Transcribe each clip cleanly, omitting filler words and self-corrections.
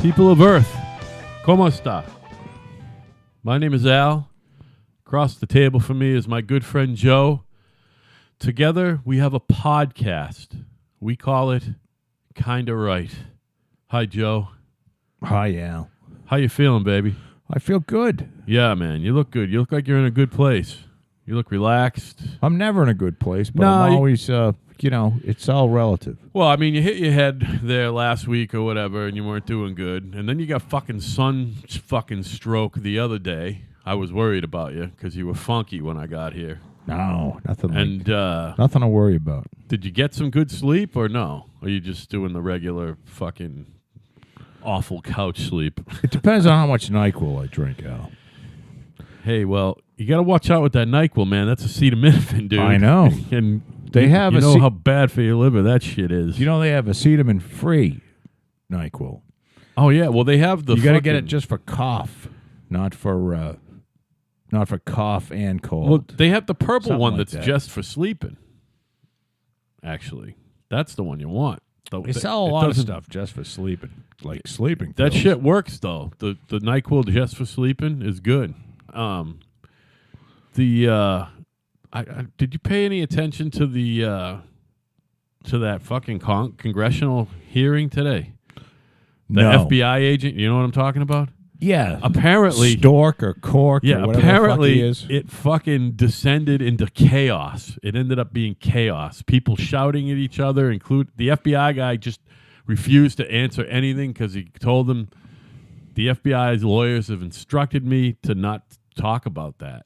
People of Earth, ¿cómo está? My name is Al. Across the table from me is my good friend Joe. Together, we have a podcast. We call it Kinda Right. Hi, Joe. Hi, Al. How you feeling, baby? I feel good. Yeah, man. You look good. You look like you're in a good place. You look relaxed. I'm never in a good place, but No, I'm always, it's all relative. Well, I mean, you hit your head there last week or whatever, and you weren't doing good. And then you got fucking stroke the other day. I was worried about you because you were funky when I got here. No, nothing. And nothing to worry about. Did you get some good sleep or no? Or are you just doing the regular fucking awful couch sleep? It depends on how much NyQuil I drink, Al. Hey, well, you got to watch out with that NyQuil, man. That's acetaminophen, dude. I know. And They have you know how bad for your liver that shit is. You know they have acetamin-free NyQuil. Oh yeah, well they have the. You got to get it just for cough, not for cough and cold. Well, they have the purple Something one like that's that. just for sleeping. Actually, that's the one you want. They sell a lot of stuff just for sleeping, like sleeping pills. That shit works though. The NyQuil just for sleeping is good. Did you pay any attention to to that fucking congressional hearing today? The No. FBI agent, you know what I'm talking about? Yeah. Apparently, Stork or Cork yeah. or whatever Apparently, the fuck he is. it fucking descended into chaos. It ended up being chaos. People shouting at each other. The FBI guy just refused to answer anything because he told them the FBI's lawyers have instructed me to not talk about that.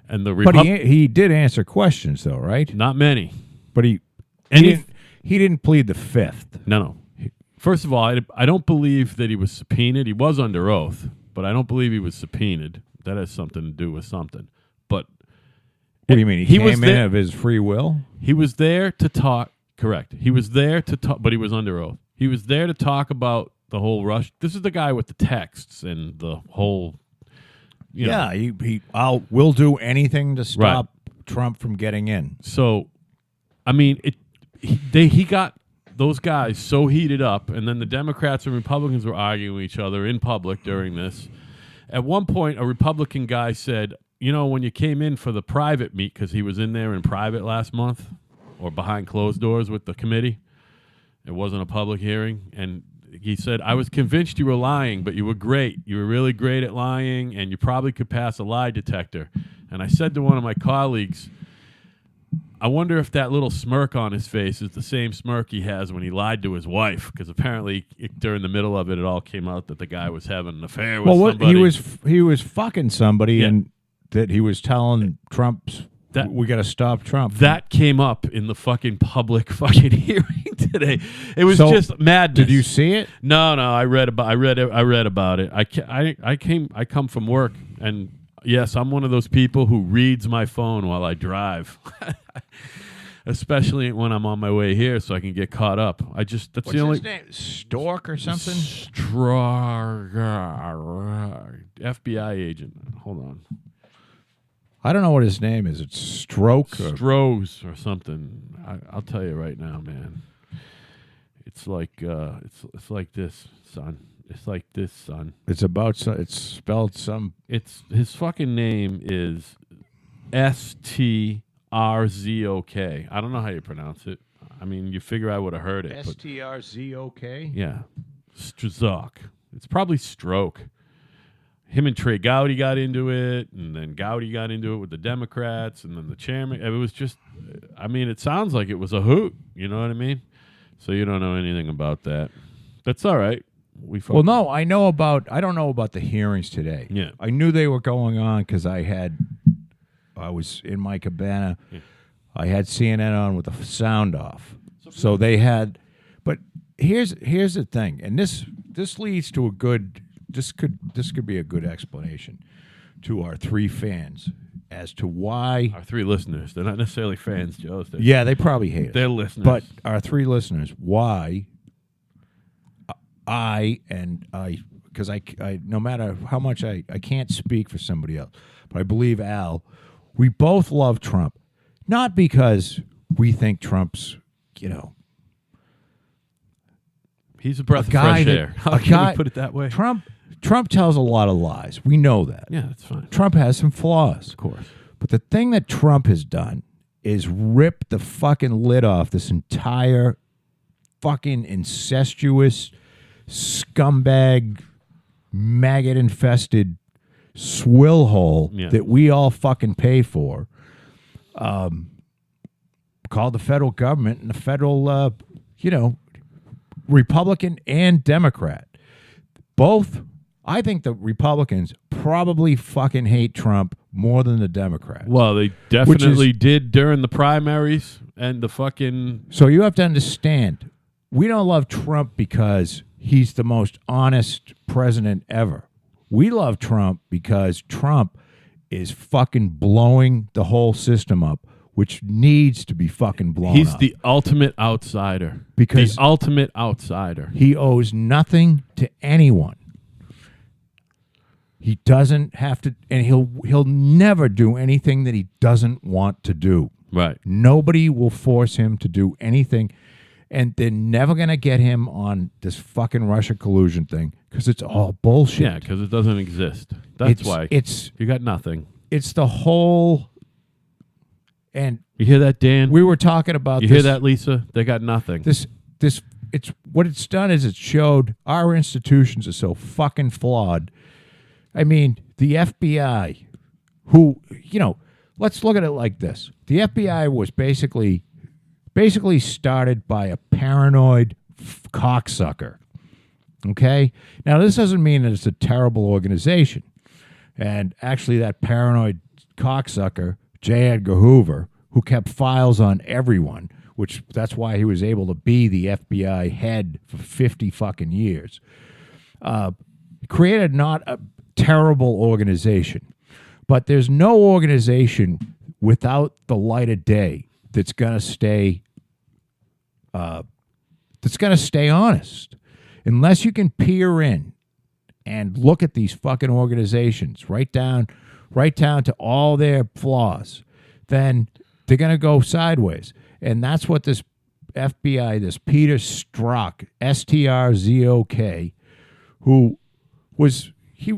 And But he did answer questions, though, right? not many. But he didn't plead the fifth. No. First of all, I don't believe that he was subpoenaed. He was under oath, but I don't believe he was subpoenaed. That has something to do with something. But What do you mean? He He was came in there- of his free will? he was there to talk. Correct. He was there to talk, but he was under oath. He was there to talk about the whole rush. This is the guy with the texts and the whole. You know. Yeah, we'll do anything to stop Trump from getting in. So, I mean, he got those guys so heated up, and then the Democrats and Republicans were arguing with each other in public during this. At one point, a Republican guy said, you know, when you came in for the private meet, because he was in there in private last month, or behind closed doors with the committee, it wasn't a public hearing, and he said, I was convinced you were lying, but you were great. You were really great at lying, and you probably could pass a lie detector. And I said to one of my colleagues, I wonder if that little smirk on his face is the same smirk he has when he lied to his wife, because apparently during the middle of it, it all came out that the guy was having an affair with somebody. He was fucking somebody, Yeah. and that he was telling we got to stop Trump. That came up in the fucking public fucking hearing today. It was So, just madness. Did you see it? No. I read about it. I come from work, and yes, I'm one of those people who reads my phone while I drive, especially when I'm on my way here, so I can get caught up. That's What's the only his name? Stork or something? Strzok, FBI agent. Hold on, I don't know what his name is. It's Stroke. Strohs or something. I'll tell you right now, man. It's like it's like this, son. It's like this, son. It's about. It's spelled some. It's his fucking name is Strzok. I don't know how you pronounce it. I mean, you figure I would have heard it. but Strzok. yeah, Strzok. It's probably stroke. Him and Trey Gowdy got into it, and then Gowdy got into it with the Democrats, and then the chairman. It was just, I mean, it sounds like it was a hoot. You know what I mean? So you don't know anything about that. That's all right. Well, no, I don't know about the hearings today. Yeah. I knew they were going on because I was in my cabana. Yeah. I had CNN on with the sound off. So they had, but here's the thing, and this leads to this could be a good explanation to our three fans as to why. Our three listeners. They're not necessarily fans, Joe. Yeah, they probably hate us. They're listeners. But our three listeners, why because I no matter how much I can't speak for somebody else, but I believe Al, we both love Trump, not because we think Trump's, He's a breath of guy fresh that- air. How a can guy- we put it that way? Trump tells a lot of lies. We know that. Yeah, that's fine. Trump has some flaws. Of course. But the thing that Trump has done is rip the fucking lid off this entire fucking incestuous, scumbag, maggot-infested swill hole that we all fucking pay for, called the federal government and the federal, Republican and Democrat. Both, I think the Republicans probably fucking hate Trump more than the Democrats. Well, they definitely did during the primaries and the fucking... So you have to understand, we don't love Trump because he's the most honest president ever. We love Trump because Trump is fucking blowing the whole system up, which needs to be fucking blown up. He's the ultimate outsider. Because the ultimate outsider. He owes nothing to anyone. He doesn't have to, and he'll never do anything that he doesn't want to do. Right. Nobody will force him to do anything, and they're never going to get him on this fucking Russia collusion thing because it's all bullshit. Yeah, because it doesn't exist. That's why. You got nothing. It's the whole, and you hear that, Dan? We were talking about You this. hear that, Lisa? They got nothing. It's what it's done is it showed our institutions are so fucking flawed. I mean, the FBI, who, let's look at it like this. The FBI was basically started by a paranoid cocksucker. Okay? Now, this doesn't mean that it's a terrible organization. And actually, that paranoid cocksucker, J. Edgar Hoover, who kept files on everyone, which that's why he was able to be the FBI head for 50 fucking years, created not a terrible organization. But there's no organization without the light of day that's going to stay honest. Unless you can peer in and look at these fucking organizations right down to all their flaws, then they're going to go sideways. And that's what this FBI, this Peter Strzok, Strzok, who was, he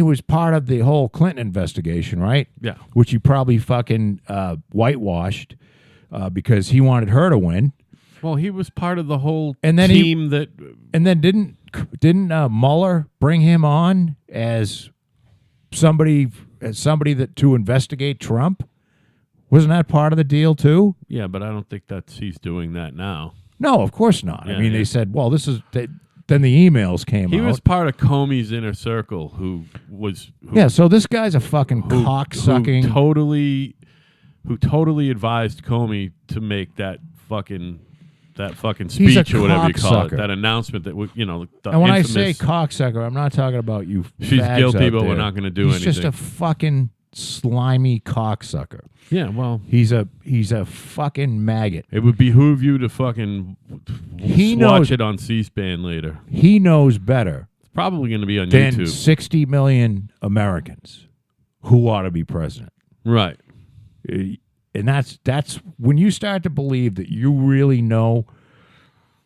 was part of the whole Clinton investigation, right? Yeah. Which he probably fucking whitewashed because he wanted her to win. Well, he was part of the whole And then team that... And then didn't Mueller bring him on as somebody that to investigate Trump? Wasn't that part of the deal too? Yeah, but I don't think he's doing that now. No, of course not. Yeah, I mean, they said, well, this is... Then the emails came out. He was part of Comey's inner circle who so this guy's a fucking cocksucking... Who totally advised Comey to make that fucking He's a speech or whatever you call it, cocksucker. that announcement that the And when infamous, I say cocksucker, I'm not talking about you. she's fags guilty, out but we're there. not going to do He's anything. just a fucking slimy cocksucker. Yeah, well, He's a fucking maggot. it would behoove you to fucking He watch knows- it on C-SPAN later. He knows better It's probably going to be on than YouTube. 60 million Americans who ought to be president. Right. And that's when you start to believe that you really know,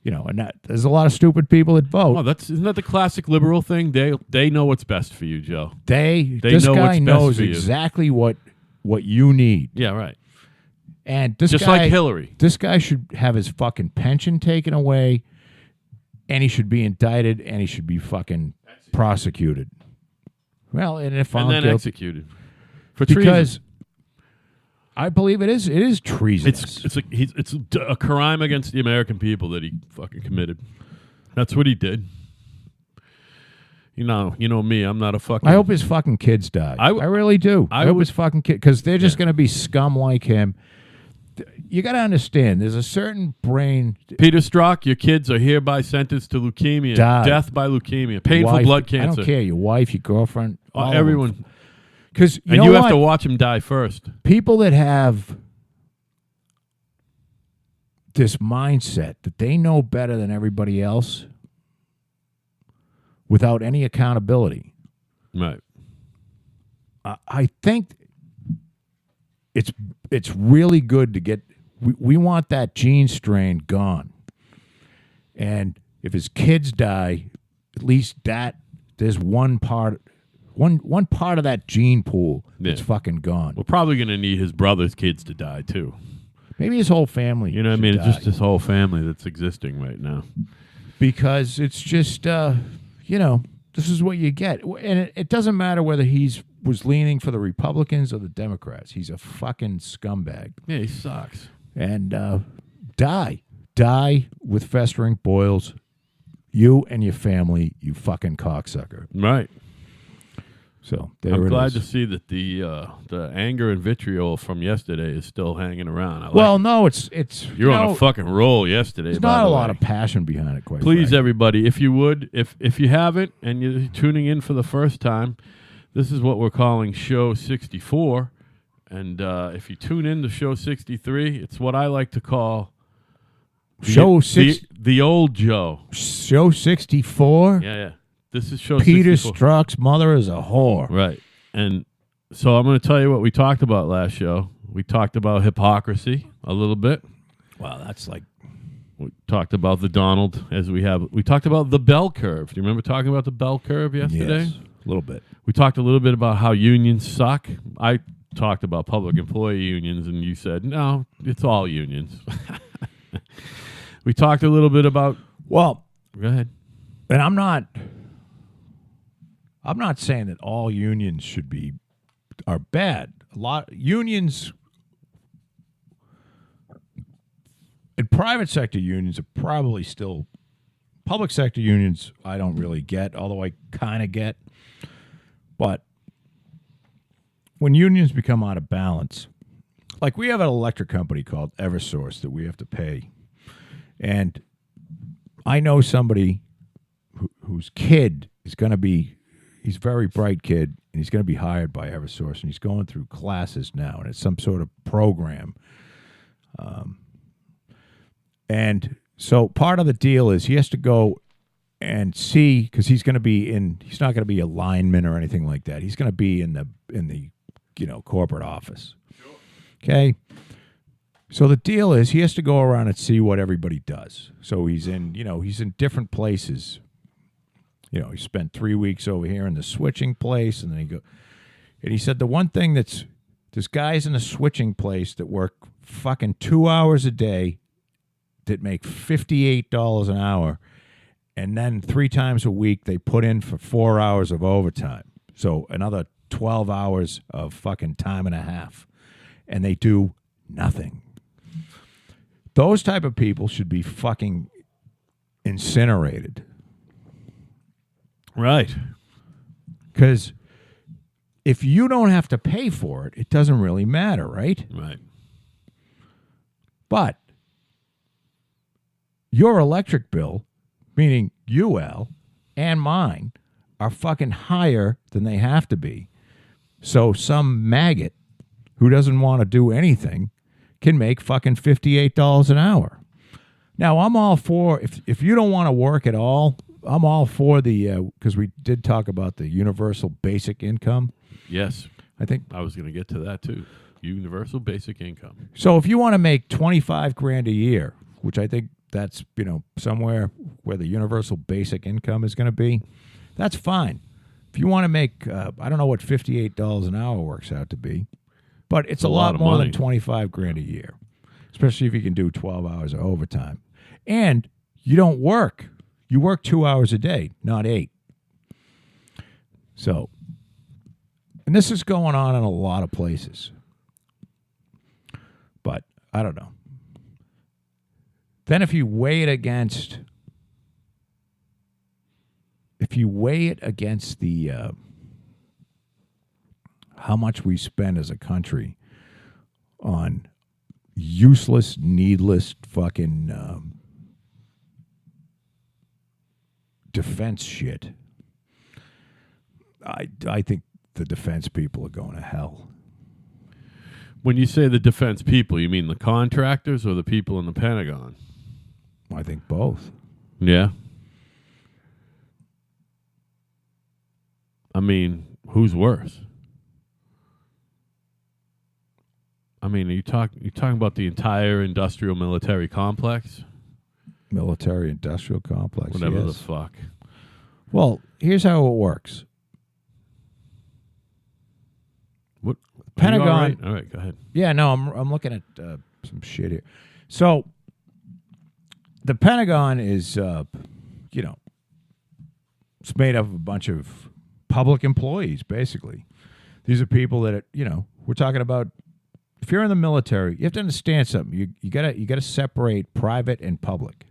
and that there's a lot of stupid people that vote. Oh, isn't that the classic liberal thing? They know what's best for you, Joe. This know guy what's best knows for you. exactly what you need. Yeah, right. And this Just guy, like Hillary. This guy should have his fucking pension taken away, and he should be indicted, and he should be fucking prosecuted. Well, and if And I'm then guilty, executed. For because treason. I believe it is treasonous. It's a crime against the American people that he fucking committed. That's what he did. You know me. I'm not a fucking... I hope his fucking kids die. I really do. I hope his fucking kid, because they're just going to be scum like him. You got to understand, there's a certain brain... Peter Strzok, your kids are hereby sentenced to leukemia. Die. Death by leukemia. Painful wife, blood cancer. I don't care. Your wife, your girlfriend, all of them. Everyone. Because And you have to watch him die first. People that have this mindset that they know better than everybody else without any accountability. Right. I think it's really good to get We want that gene strain gone. And if his kids die, at least there's one part of that gene pool that's fucking gone. We're probably going to need his brother's kids to die, too. Maybe his whole family. You know what I mean? It's just his whole family that's existing right now. Because it's just, this is what you get. And it doesn't matter whether was leaning for the Republicans or the Democrats. He's a fucking scumbag. Yeah, he sucks. And die with festering boils. You and your family, you fucking cocksucker. Right. So there I'm it glad is. to see that the anger and vitriol from yesterday is still hanging around. No, it's you're on a fucking roll yesterday. There's not a lot of passion behind it. Quite Please, frankly. everybody, if you would, if you haven't and you're tuning in for the first time, this is what we're calling Show 64. And if you tune in to Show 63, it's what I like to call the old Joe. Show 64. Yeah. This is Show Peter 64. Strzok's mother is a whore. Right. And so I'm going to tell you what we talked about last show. We talked about hypocrisy a little bit. Wow, that's like... We talked about the Donald we talked about the bell curve. Do you remember talking about the bell curve yesterday? Yes, a little bit. We talked a little bit about how unions suck. I talked about public employee unions, and you said, no, it's all unions. We talked a little bit about... Well... Go ahead. And I'm not saying that all unions are bad. A lot unions and private sector unions are probably still public sector unions I don't really get, although I kind of get. But when unions become out of balance, like we have an electric company called Eversource that we have to pay. And I know somebody whose kid is going to be, he's a very bright kid, and he's going to be hired by Eversource, and he's going through classes now, and it's some sort of program. And so part of the deal is he has to go and see, because he's not going to be a lineman or anything like that. He's going to be in the corporate office. Sure. Okay. So the deal is he has to go around and see what everybody does. So he's in different places. He spent 3 weeks over here in the switching place, and then he said the one thing there's guys in the switching place that work fucking 2 hours a day that make $58 an hour, and then 3 times a week they put in for 4 hours of overtime. So another 12 hours of fucking time and a half, and they do nothing. Those type of people should be fucking incinerated. Right. Because if you don't have to pay for it, it doesn't really matter, right? Right. But your electric bill, meaning you, Al, and mine, are fucking higher than they have to be. So some maggot who doesn't want to do anything can make fucking $58 an hour. Now, I'm all for, if you don't want to work at all, I'm all for because we did talk about the universal basic income. Yes. I think I was going to get to that too. Universal basic income. So if you want to make $25,000 a year, which I think that's, somewhere where the universal basic income is going to be, that's fine. If you want to make, I don't know what $58 an hour works out to be, but it's a lot more than $25,000 a year, especially if you can do 12 hours of overtime. And you don't work. You work 2 hours a day, not 8. So, and this is going on in a lot of places. But I don't know. Then if you weigh it against the how much we spend as a country on useless, needless fucking defense shit, I think the defense people are going to hell. When you say the defense people, you mean the contractors or the people in the Pentagon? I think both. Yeah. I mean, who's worse? I mean, you talking about the entire industrial military complex? Military industrial complex. Whatever yes. the fuck. Well, here's how it works. What? Pentagon. All right, go ahead. Yeah, no, I'm looking at some shit here. So, the Pentagon is, it's made up of a bunch of public employees, basically. These are people that, we're talking about. If you're in the military, you have to understand something. You gotta separate private and public.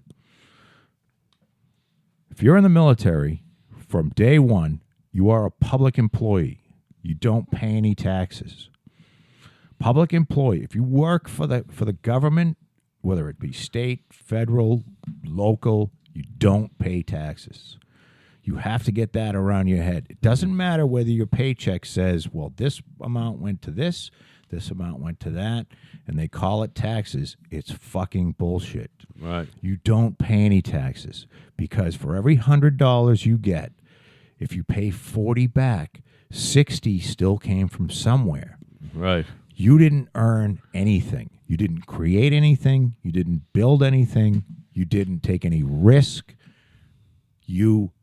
If you're in the military, from day one, you are a public employee. You don't pay any taxes. Public employee. If you work for the government, whether it be state, federal, local, you don't pay taxes. You have to get that around your head. It doesn't matter whether your paycheck says, well, this amount went to this amount went to that, and they call it taxes. It's fucking bullshit. Right. You don't pay any taxes because for every $100 you get, if you pay 40 back, 60 still came from somewhere. Right. You didn't earn anything. You didn't create anything. You didn't build anything. You didn't take any risk. You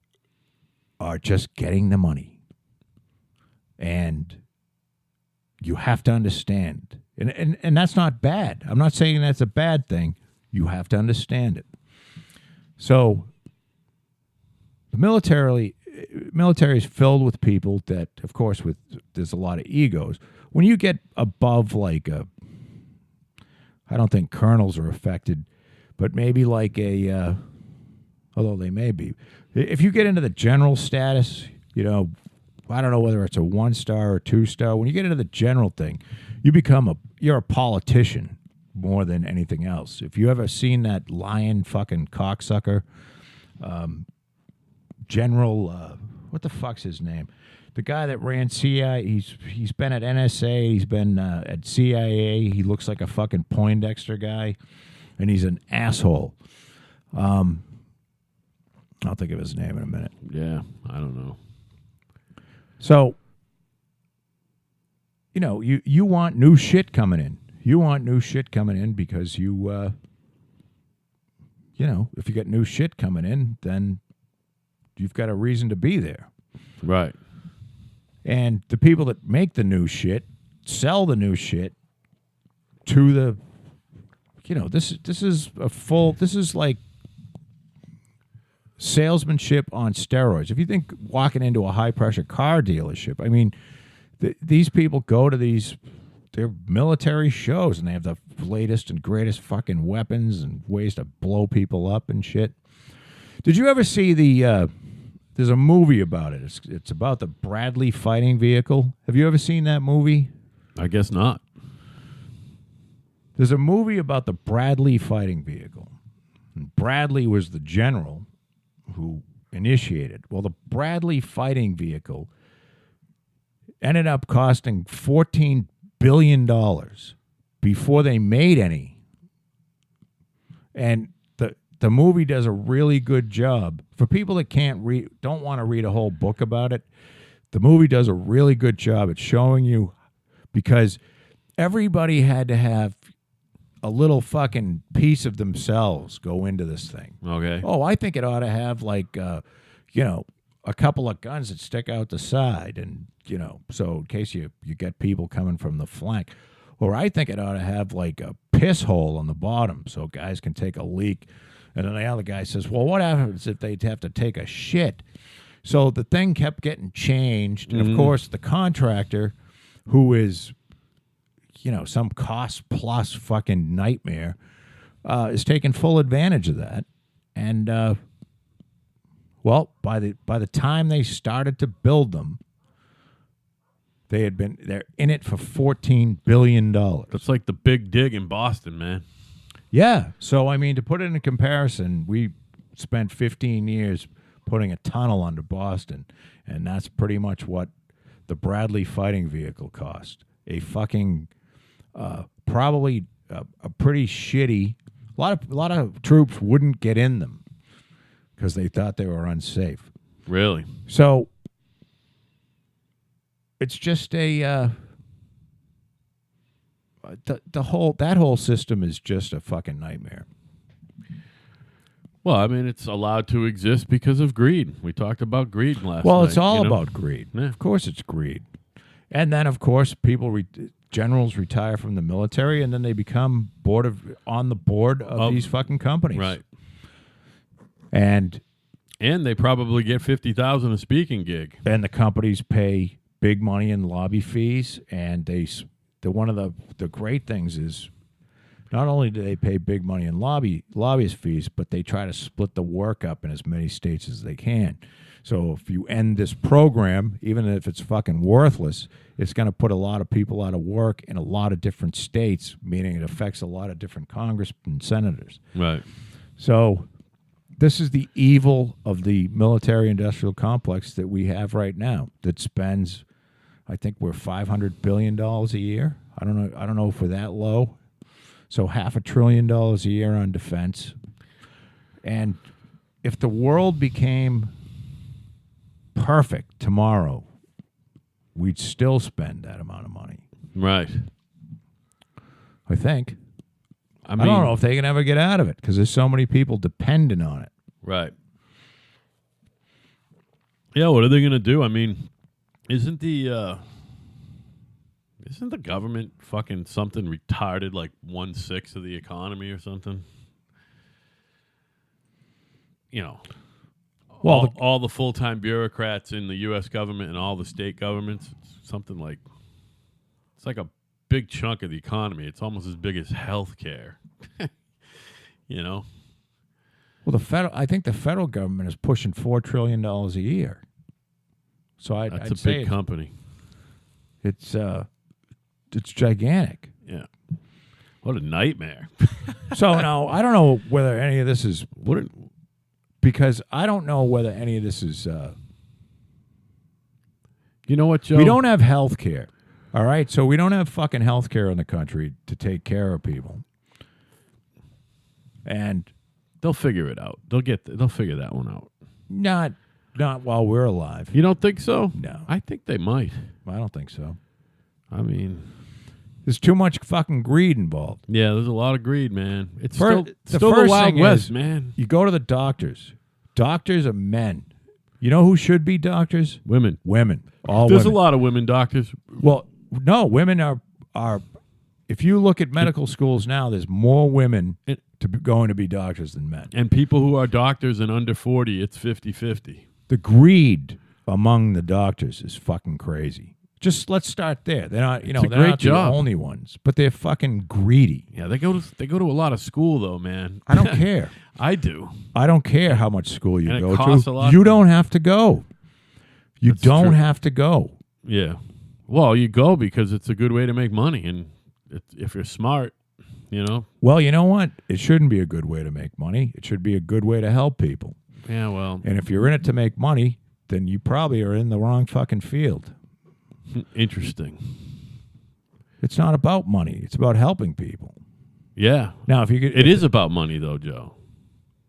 are just getting the money. And you have to understand. And that's not bad. I'm not saying that's a bad thing. You have to understand it. So the military is filled with people that, of course, there's a lot of egos. When you get above I don't think colonels are affected, but maybe like although they may be. If you get into the general status, I don't know whether it's a 1-star or 2-star. When you get into the general thing, you're a politician more than anything else. If you ever seen that lion fucking cocksucker, General, what the fuck's his name? The guy that ran CIA, he's been at NSA, he's been at CIA. He looks like a fucking Poindexter guy, and he's an asshole. I'll think of his name in a minute. Yeah, I don't know. So, you want new shit coming in. You want new shit coming in because if you get new shit coming in, then you've got a reason to be there. Right. And the people that make the new shit sell the new shit to the, this is like salesmanship on steroids. If you think walking into a high-pressure car dealership, I mean, these people go to their military shows, and they have the latest and greatest fucking weapons and ways to blow people up and shit. Did you ever see there's a movie about it. It's about the Bradley fighting vehicle. Have you ever seen that movie? I guess not. There's a movie about the Bradley fighting vehicle. And Bradley was the general who initiated. Well, the Bradley fighting vehicle ended up costing $14 billion before they made any. And the movie does a really good job. For people that don't want to read a whole book about it, the movie does a really good job at showing you, because everybody had to have a little fucking piece of themselves go into this thing. Okay. Oh, I think it ought to have a couple of guns that stick out the side, and so in case you get people coming from the flank. Or I think it ought to have like a piss hole on the bottom so guys can take a leak. And then the other guy says, well, what happens if they have to take a shit? So the thing kept getting changed. And, of course, the contractor, who is, some cost-plus fucking nightmare, is taking full advantage of that. And, by the time they started to build them, they're in it for $14 billion. That's like the big dig in Boston, man. Yeah. So, I mean, to put it in comparison, we spent 15 years putting a tunnel under Boston, and that's pretty much what the Bradley fighting vehicle cost. A fucking, probably a pretty shitty, a lot of troops wouldn't get in them because they thought they were unsafe. Really? So, it's just a, that whole system is just a fucking nightmare. Well, I mean, it's allowed to exist because of greed. We talked about greed last night. Well, it's all you know? about greed. Yeah. Of course, it's greed. And then, of course, generals retire from the military, and then they become on the board of these fucking companies. Right. And they probably get $50,000 a speaking gig. And the companies pay big money in lobby fees, and one of the great things is not only do they pay big money in lobbyist fees, but they try to split the work up in as many states as they can. So if you end this program, even if it's fucking worthless, it's going to put a lot of people out of work in a lot of different states, meaning it affects a lot of different congressmen and senators. Right. So this is the evil of the military-industrial complex that we have right now that spends, I think we're $500 billion a year. I don't know if we're that low. So $500 billion a year on defense. And if the world became perfect tomorrow, we'd still spend that amount of money. Right. I think. I mean, I don't know if they can ever get out of it because there's so many people dependent on it. Right. Yeah, what are they going to do? I mean, isn't the government fucking something retarded, like 1/6 of the economy or something? You know, well, all the full-time bureaucrats in the U.S. government and all the state governments, something like, it's like a big chunk of the economy. It's almost as big as healthcare. You know? Well, I think the federal government is pushing $4 trillion a year. So That's I'd a say big company. It's gigantic. Yeah. What a nightmare. So now I don't know whether any of this is because I don't know whether any of this is. You know what, Joe? We don't have health care. All right, so we don't have fucking health care in the country to take care of people, and they'll figure it out. They'll figure that one out. Not while we're alive. You don't think so? No, I think they might. I don't think so. I mean, there's too much fucking greed involved. Yeah, there's a lot of greed, man. It's still the Wild West, man. You go to the doctors. Doctors are men. You know who should be doctors? Women. All There's women. a lot of women doctors. Well, no, women are. If you look at medical schools now, there's more women going to be doctors than men. And people who are doctors and under 40, it's 50-50. The greed among the doctors is fucking crazy. Just let's start there. They're not, they're not the only ones, but they're fucking greedy. Yeah, they go to a lot of school though, man. I don't care. I do. I don't care how much school you and go it costs to. A lot you don't have to go. You That's don't true. have to go. Yeah. Well, you go because it's a good way to make money, and if you're smart, you know. Well, you know what? It shouldn't be a good way to make money. It should be a good way to help people. Yeah, well. And if you're in it to make money, then you probably are in the wrong fucking field. Interesting. It's not about money. It's about helping people. Yeah. Now, if you could, it is about money, though, Joe.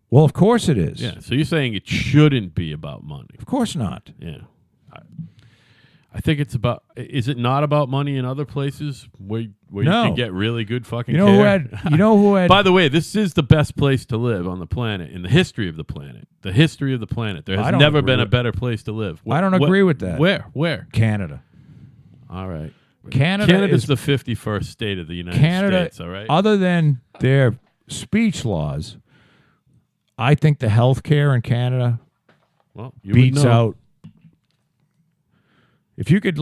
Well, of course it is. Yeah. So you're saying it shouldn't be about money? Of course not. Yeah. I think it's about. Is it not about money in other places where you can get really good fucking care? You know who had? By the way, this is the best place to live on the planet in the history of the planet. The history of the planet. There has never been a better place to live. I don't agree with that. Where? Canada. All right. Canada is the 51st state of the United States. All right. Other than their speech laws, I think the health care in Canada beats out. If you could,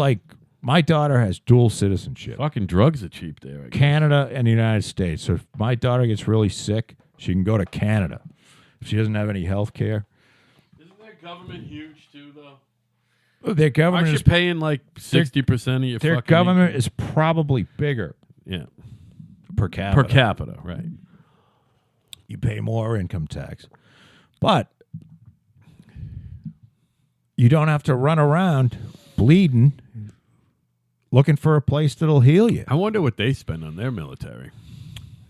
my daughter has dual citizenship. Fucking drugs are cheap there. I guess. Canada and the United States. So if my daughter gets really sick, she can go to Canada. If she doesn't have any health care. Isn't their government huge too, though? Their government Aren't you paying 60% of your their fucking government is probably bigger. Yeah. Per capita. Per capita, right. You pay more income tax. But you don't have to run around bleeding looking for a place that'll heal you. I wonder what they spend on their military.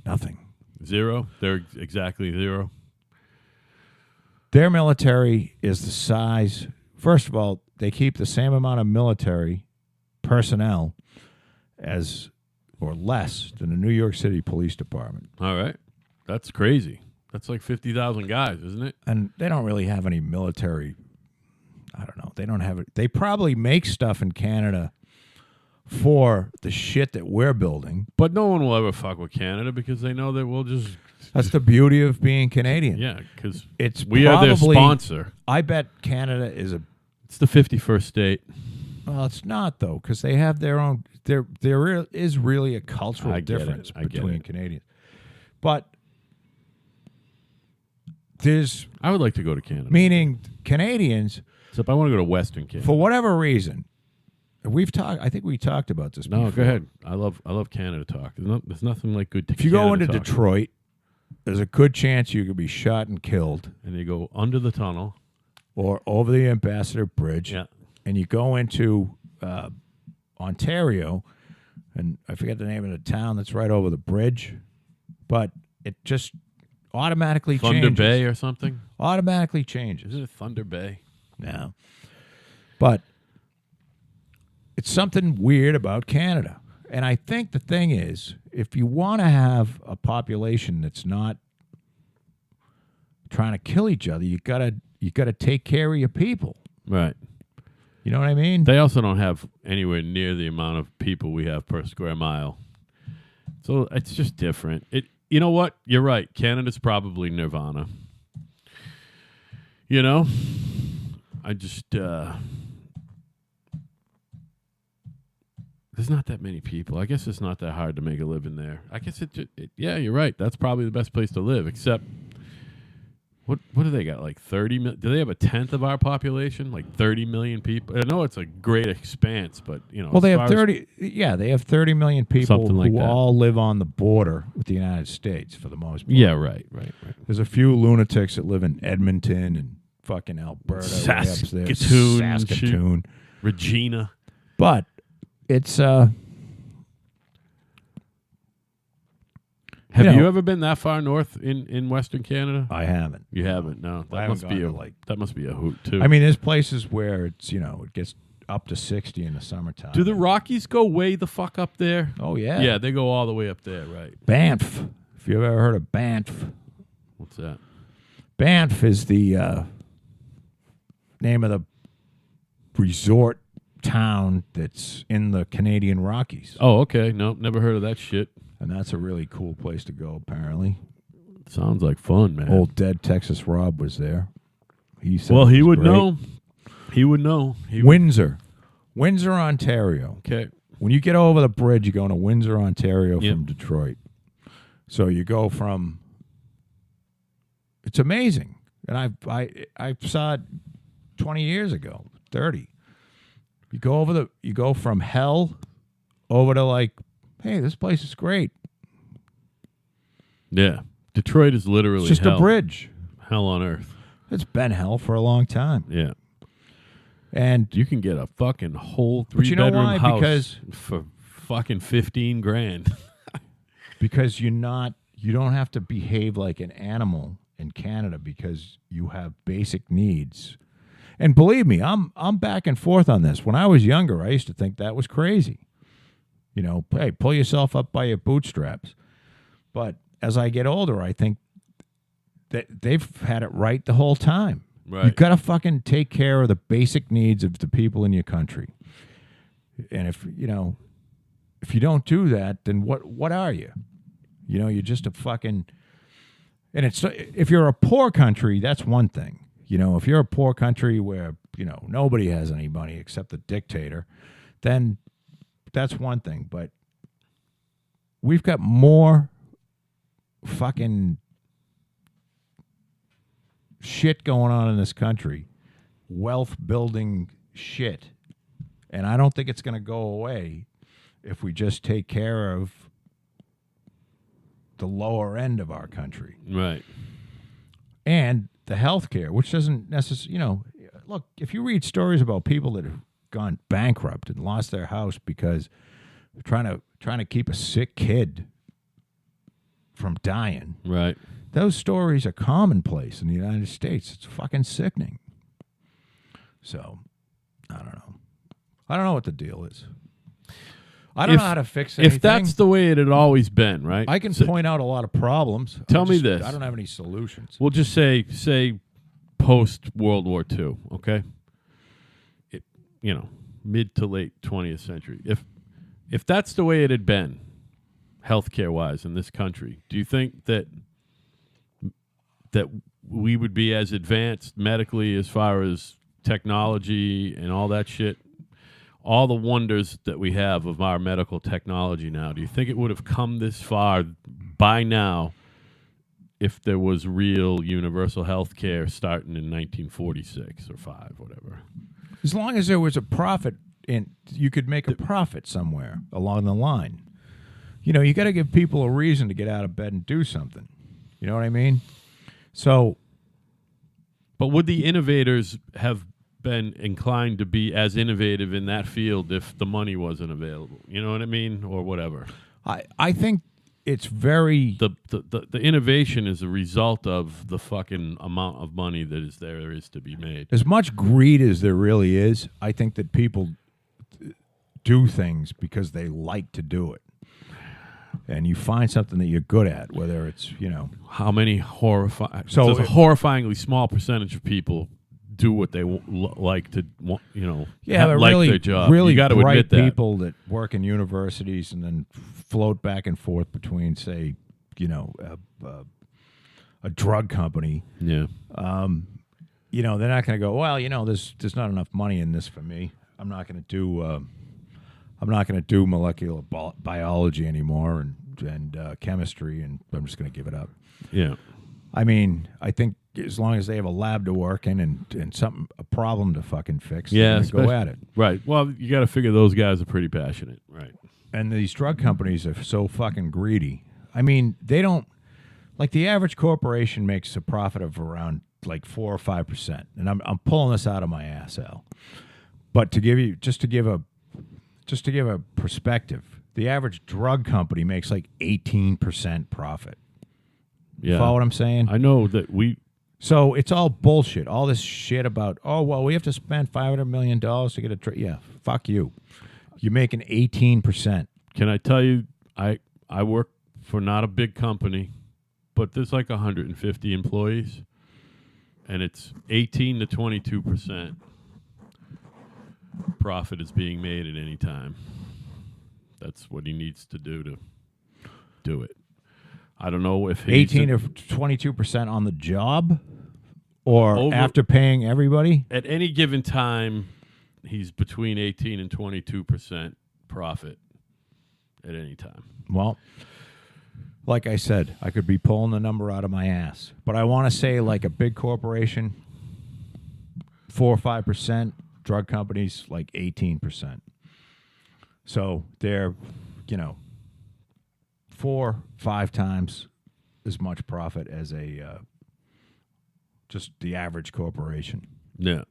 Nothing. Zero? They're exactly zero? Their military is the size. First of all, they keep the same amount of military personnel as or less than the New York City Police Department. All right. That's crazy. That's like 50,000 guys, isn't it? And they don't really have any military. I don't know. They don't have it. They probably make stuff in Canada for the shit that we're building. But no one will ever fuck with Canada because they know that we'll just... That's the beauty of being Canadian. Yeah, because we are their sponsor. I bet Canada is a... It's the 51st state. Well, it's not, though, because they have their own... There is really a cultural difference between Canadians. But there's... I would like to go to Canada. Meaning Canadians... Except I want to go to Western Canada. For whatever reason... I think we talked about this before. No, go ahead. I love Canada talk. There's nothing like good If you go into Detroit, there's a good chance you could be shot and killed. And you go under the tunnel. Or over the Ambassador Bridge. Yeah. And you go into Ontario, and I forget the name of the town that's right over the bridge, but it just automatically changes. Thunder Bay or something? Automatically changes. Is it Thunder Bay? No. But... it's something weird about Canada. And I think the thing is, if you want to have a population that's not trying to kill each other, you gotta take care of your people. Right. You know what I mean? They also don't have anywhere near the amount of people we have per square mile. So it's just different. You know what? You're right. Canada's probably nirvana. You know? I just... there's not that many people. I guess it's not that hard to make a living there. I guess yeah, you're right. That's probably the best place to live, except what do they got? Like 30 million? Do they have a tenth of our population? Like 30 million people? I know it's a great expanse, but, you know. Well, they have 30 they have 30 million people who all live on the border with the United States for the most part. Yeah, right. There's a few lunatics that live in Edmonton and fucking Alberta. Saskatoon. Regina. But it's have you ever been that far north in Western Canada? I haven't. You haven't? No. That must be a hoot too. I mean, there's places where it's, it gets up to 60 in the summertime. Do the Rockies go way the fuck up there? Oh yeah. Yeah, they go all the way up there, right. Banff. If you've ever heard of Banff. What's that? Banff is the name of the resort town that's in the Canadian Rockies. Oh, okay. Nope, never heard of that shit. And that's a really cool place to go, apparently. Sounds like fun, man. Old dead Texas Rob was there. He said he would know. He would know. Windsor, Ontario. Okay. When you get over the bridge, you go to Windsor, Ontario from Detroit. So you go from... It's amazing. And I saw it 20 years ago, 30. You go from hell over to like, hey, this place is great. Yeah. Detroit is literally it's just hell. A bridge. Hell on earth. It's been hell for a long time. Yeah. And you can get a fucking whole 3-bedroom house because for fucking $15,000. Because you don't have to behave like an animal in Canada because you have basic needs. And believe me, I'm back and forth on this. When I was younger, I used to think that was crazy. Hey, pull yourself up by your bootstraps. But as I get older, I think that they've had it right the whole time. Right. You've got to fucking take care of the basic needs of the people in your country. And if you don't do that, then what are you? You're just a fucking... And if you're a poor country, that's one thing. If you're a poor country where, nobody has any money except the dictator, then that's one thing. But we've got more fucking shit going on in this country, wealth building shit. And I don't think it's going to go away if we just take care of the lower end of our country. Right. And the healthcare, which doesn't necessarily, look, if you read stories about people that have gone bankrupt and lost their house because they're trying to keep a sick kid from dying. Right. Those stories are commonplace in the United States. It's fucking sickening. So, I don't know. I don't know what the deal is. I don't know how to fix anything. If that's the way it had always been, right? I can point out a lot of problems. Tell me this. I don't have any solutions. We'll just say post World War II, okay? Mid to late 20th century. If that's the way it had been, healthcare wise in this country, do you think that we would be as advanced medically as far as technology and all that shit? All the wonders that we have of our medical technology now, do you think it would have come this far by now if there was real universal health care starting in 1946 or 5, whatever? As long as there was a profit, and you could make a profit somewhere along the line. You got to give people a reason to get out of bed and do something. You know what I mean? So, but would the innovators have been inclined to be as innovative in that field if the money wasn't available? You know what I mean? Or whatever. I think it's very... The innovation is a result of the fucking amount of money that there is to be made. As much greed as there really is, I think that people do things because they like to do it. And you find something that you're good at, whether it's, How many there's a horrifyingly small percentage of people do what they like to, but like really, their job. Really you got to bright admit that. people that work in universities and then float back and forth between, say, a drug company. Yeah. They're not going to go, well, there's not enough money in this for me. I'm not going to do molecular biology anymore and chemistry, and I'm just going to give it up. Yeah. I mean, I think as long as they have a lab to work in and a problem to fucking fix, they're gonna go at it. Right. Well, you got to figure those guys are pretty passionate, right? And these drug companies are so fucking greedy. I mean, they don't like the average corporation makes a profit of around like 4 or 5%, and I'm pulling this out of my ass, Al. But to give a perspective, the average drug company makes like 18% profit. Yeah. Follow what I'm saying? I know that So it's all bullshit. All this shit about, we have to spend $500 million to get a yeah, fuck you. You're making 18%. Can I tell you, I work for not a big company, but there's like 150 employees, and it's 18 to 22% profit is being made at any time. That's what he needs to do to do it. I don't know if 18 to 22% on the job, or after paying everybody. At any given time, he's between 18 and 22% profit at any time. Well, like I said, I could be pulling the number out of my ass, but I want to say like a big corporation, 4 or 5%. Drug companies like 18%. So they're 4-5 times as much profit as just the average corporation. Yeah.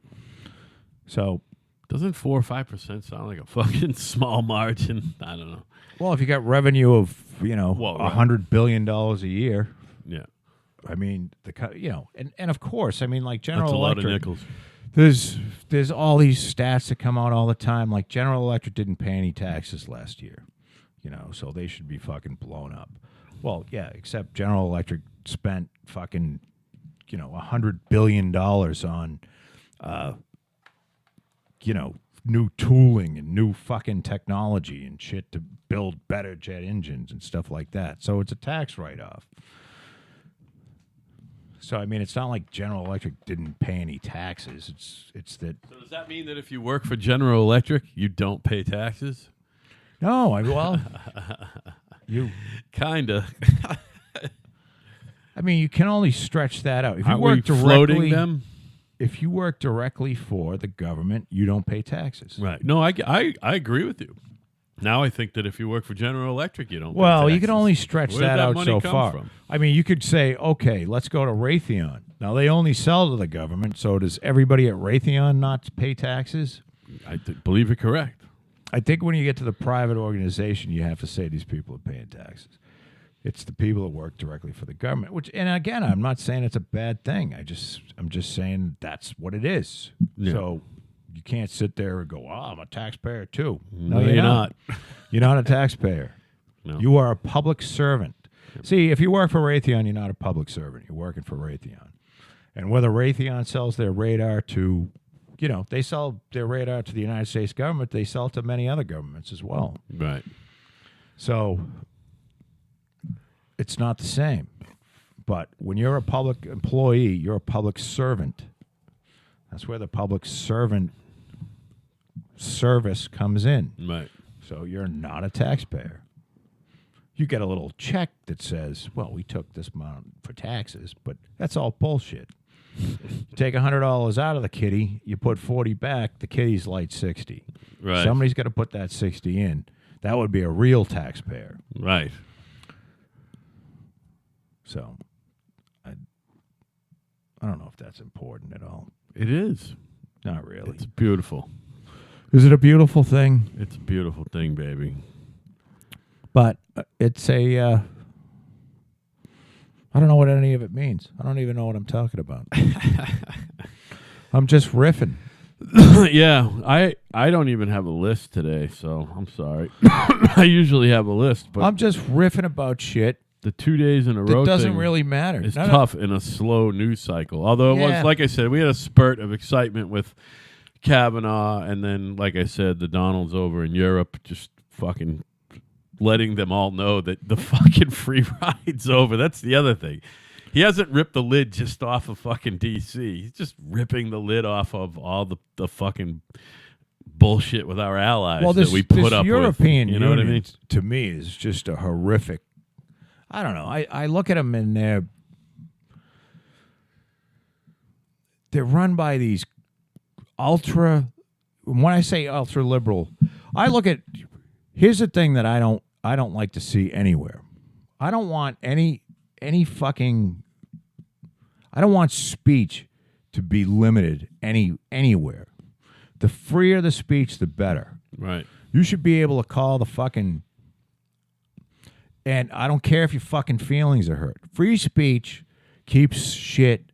So doesn't 4 or 5% sound like a fucking small margin? I don't know. Well, if you got revenue of $100 billion a year, yeah. I mean and of course, I mean like General Electric. That's a lot of nickels. There's all these stats that come out all the time. Like General Electric didn't pay any taxes last year. So they should be fucking blown up. Well, yeah, except General Electric spent fucking, $100 billion on, new tooling and new fucking technology and shit to build better jet engines and stuff like that. So it's a tax write-off. So, I mean, it's not like General Electric didn't pay any taxes. It's that... So does that mean that if you work for General Electric, you don't pay taxes? No, you kinda. I mean, you can only stretch that out. If you Aren't work we directly, floating them? If you work directly for the government, you don't pay taxes. Right. No, I agree with you. Now I think that if you work for General Electric, you don't pay Well, taxes. you can only stretch Where that did out money so come far. from? I mean, you could say, okay, let's go to Raytheon. Now, they only sell to the government, so does everybody at Raytheon not pay taxes? I believe you're correct. I think when you get to the private organization, you have to say these people are paying taxes. It's the people that work directly for the government, which, and again, I'm not saying it's a bad thing. I'm just saying that's what it is. Yeah. So you can't sit there and go, I'm a taxpayer too. No, you're not. You're not a taxpayer. No. You are a public servant. See, if you work for Raytheon, you're not a public servant. You're working for Raytheon. And whether Raytheon sells their radar to, they sell their radar to the United States government, they sell it to many other governments as well. Right. So it's not the same. But when you're a public employee, you're a public servant. That's where the public servant service comes in. Right. So you're not a taxpayer. You get a little check that says, well, we took this amount for taxes, but that's all bullshit. You take $100 out of the kitty, you put 40 back, the kitty's light 60. Right. Somebody's got to put that 60 in. That would be a real taxpayer. Right. So I don't know if that's important at all. It is. Not really. It's beautiful. Is it a beautiful thing? It's a beautiful thing, baby. But it's a, I don't know what any of it means. I don't even know what I'm talking about. I'm just riffing. Yeah, I don't even have a list today, so I'm sorry. I usually have a list, but I'm just riffing about shit. The 2 days in a row It doesn't thing really matter. is tough in a slow news cycle. Although it Yeah. was, like I said, we had a spurt of excitement with Kavanaugh, and then, like I said, the Donalds over in Europe just fucking letting them all know that the fucking free ride's over. That's the other thing. He hasn't ripped the lid just off of fucking D.C. He's just ripping the lid off of all the fucking bullshit with our allies that we put up European with. You know what I mean? To me, is just a horrific. I don't know. I look at them and they're run by these ultra. When I say ultra liberal, I look at. Here's the thing that I don't like to see anywhere. I don't want any fucking. I don't want speech to be limited anywhere. The freer the speech, the better. Right. You should be able to call the fucking. And I don't care if your fucking feelings are hurt. Free speech keeps shit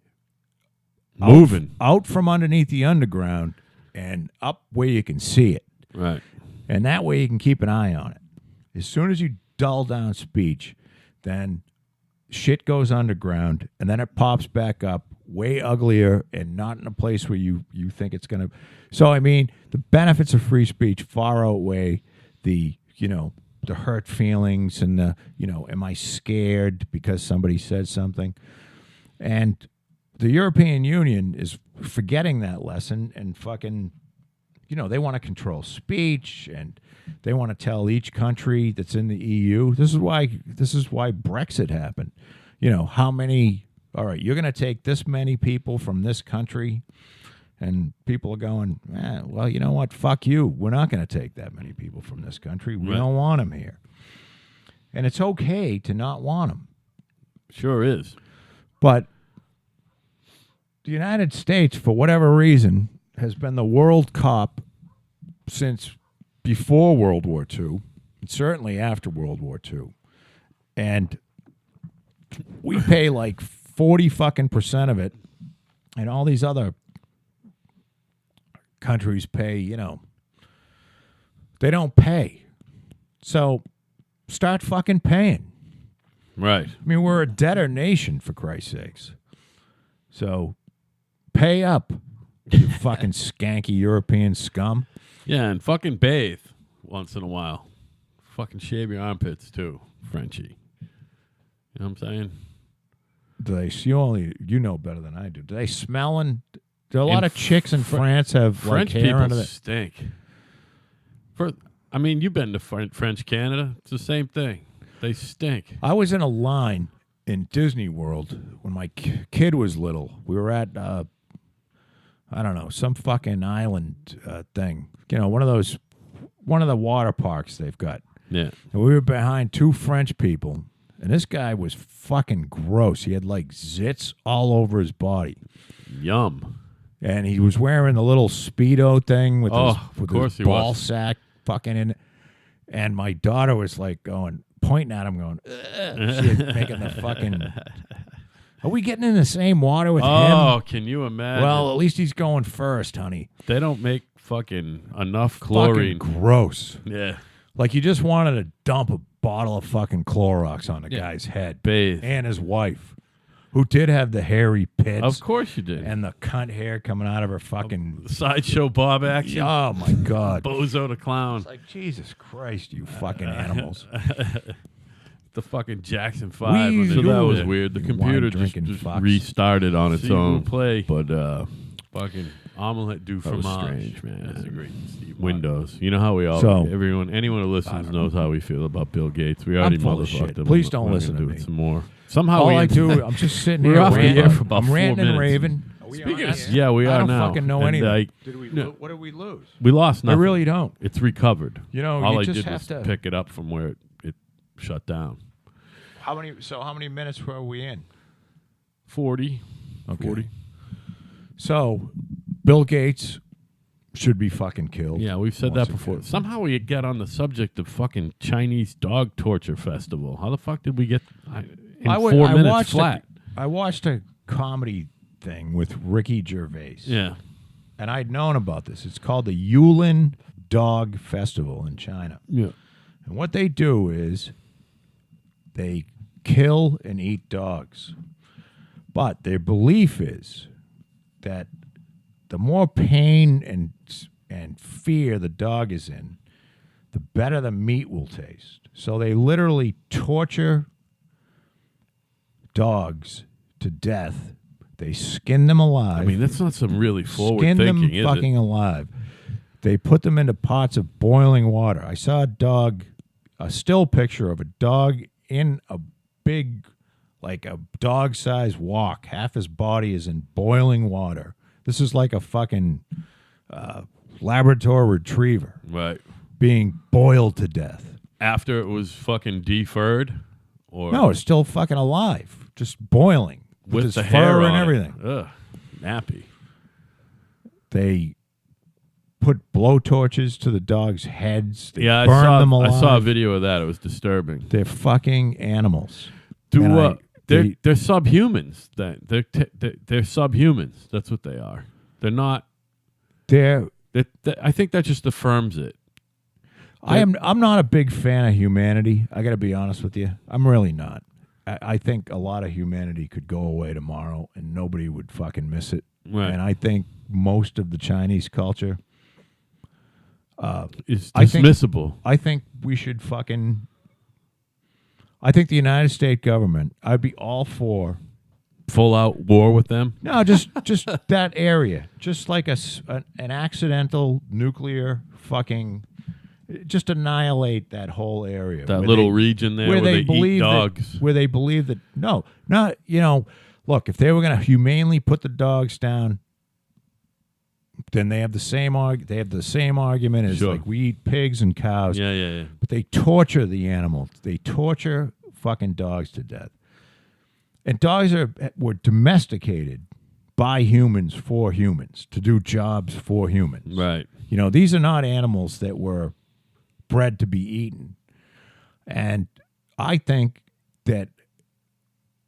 moving out from underneath the underground and up where you can see it. Right. And that way you can keep an eye on it. As soon as you dull down speech, then shit goes underground and then it pops back up way uglier and not in a place where you think it's going to. So, I mean, the benefits of free speech far outweigh the hurt feelings and am I scared because somebody said something? And the European Union is forgetting that lesson and fucking, they want to control speech and they want to tell each country that's in the EU. This is why Brexit happened. How many, all right, you're going to take this many people from this country. And people are going, well, you know what? Fuck you. We're not going to take that many people from this country. We don't want them here. And it's okay to not want them. Sure is. But the United States, for whatever reason, has been the world cop since before World War II, and certainly after World War II. And we pay like 40% of it, and all these other countries pay, they don't pay. So start fucking paying. Right. I mean, we're a debtor nation, for Christ's sakes. So pay up, you fucking skanky European scum. Yeah, and fucking bathe once in a while. Fucking shave your armpits, too, Frenchie. You know what I'm saying? Do they, you know better than I do. Do they smell and... Do a lot of chicks in France have French like hair people under the stink. You've been to French Canada. It's the same thing. They stink. I was in a line in Disney World when my kid was little. We were at I don't know, some fucking island thing. One of the water parks they've got. Yeah. And we were behind two French people, and this guy was fucking gross. He had like zits all over his body. Yum. And he was wearing the little Speedo thing with his ball was. sack fucking in it. And my daughter was like pointing at him going, ugh. She was making the fucking, Are we getting in the same water with him? Oh, can you imagine? Well, at least he's going first, honey. They don't make fucking enough chlorine. Fucking gross. Yeah. Like you just wanted to dump a bottle of fucking Clorox on the guy's head. Bathe. And his wife, who did have the hairy pits. Of course you did. And the cunt hair coming out of her fucking... Sideshow Bob action. Oh, my God. Bozo the clown. It's like, Jesus Christ, you fucking animals. The fucking Jackson 5. We So that do was it. weird. The You computer wine-drinking just fucks. restarted on its own. Play. But fucking omelette du That was fromage. strange, man. That's a great Steve Windows. You know how we all, So- anyone who listens knows how we feel about Bill Gates. We already full of motherfucked shit. him. Please We're don't gonna listen to do me. it some more. Somehow All we I do, I'm just sitting We're here off the ranting. air for about I'm 4 ranting and minutes. raving. Yeah, we are I don't now. fucking know And anything. What did we lose? we lost I nothing. really don't. It's recovered. You know, all you I just did have was to- pick it up from where it shut down. How many minutes were we in? 40. Okay. 40. So, Bill Gates should be fucking killed. Yeah, we've said Once that before. again. Somehow we get on the subject of fucking Chinese dog torture festival. How the fuck did we get in 4 minutes flat? I watched a comedy thing with Ricky Gervais. Yeah. And I'd known about this. It's called the Yulin Dog Festival in China. Yeah. And what they do is they kill and eat dogs. But their belief is that the more pain and fear the dog is in, the better the meat will taste. So they literally torture dogs to death. They skin them alive. I mean, that's not some really forward Skin thinking, them is fucking it? alive. They put them into pots of boiling water. I saw a still picture of a dog in a big, like a dog-sized wok. Half his body is in boiling water. This is like a fucking Labrador retriever Right. being boiled to death. After it was fucking deferred? Or No, it's still fucking alive, just boiling with his the fur hair and on it. everything. Ugh. Nappy. They put blowtorches to the dogs' heads. They Yeah, burn them alive. I saw a video of that. It was disturbing. They're fucking animals. Do And they're subhumans. They're subhumans. That's what they are. They're not. I think that just affirms it. I'm not a big fan of humanity. I got to be honest with you. I'm really not. I think a lot of humanity could go away tomorrow and nobody would fucking miss it. Right. And I think most of the Chinese culture, It's I think- dismissible. I think we should fucking. I think the United States government, I'd be all for. Full out war with them. No, just that area, just like an accidental nuclear fucking, just annihilate that whole area. That where little they- region there where they eat believe dogs. where they believe that no, not look, if they were going to humanely put the dogs down, then they have the same argument as Sure. like we eat pigs and cows. Yeah. But they torture the animals. They torture fucking dogs to death. And dogs were domesticated by humans for humans to do jobs for humans. Right. These are not animals that were bred to be eaten. And I think that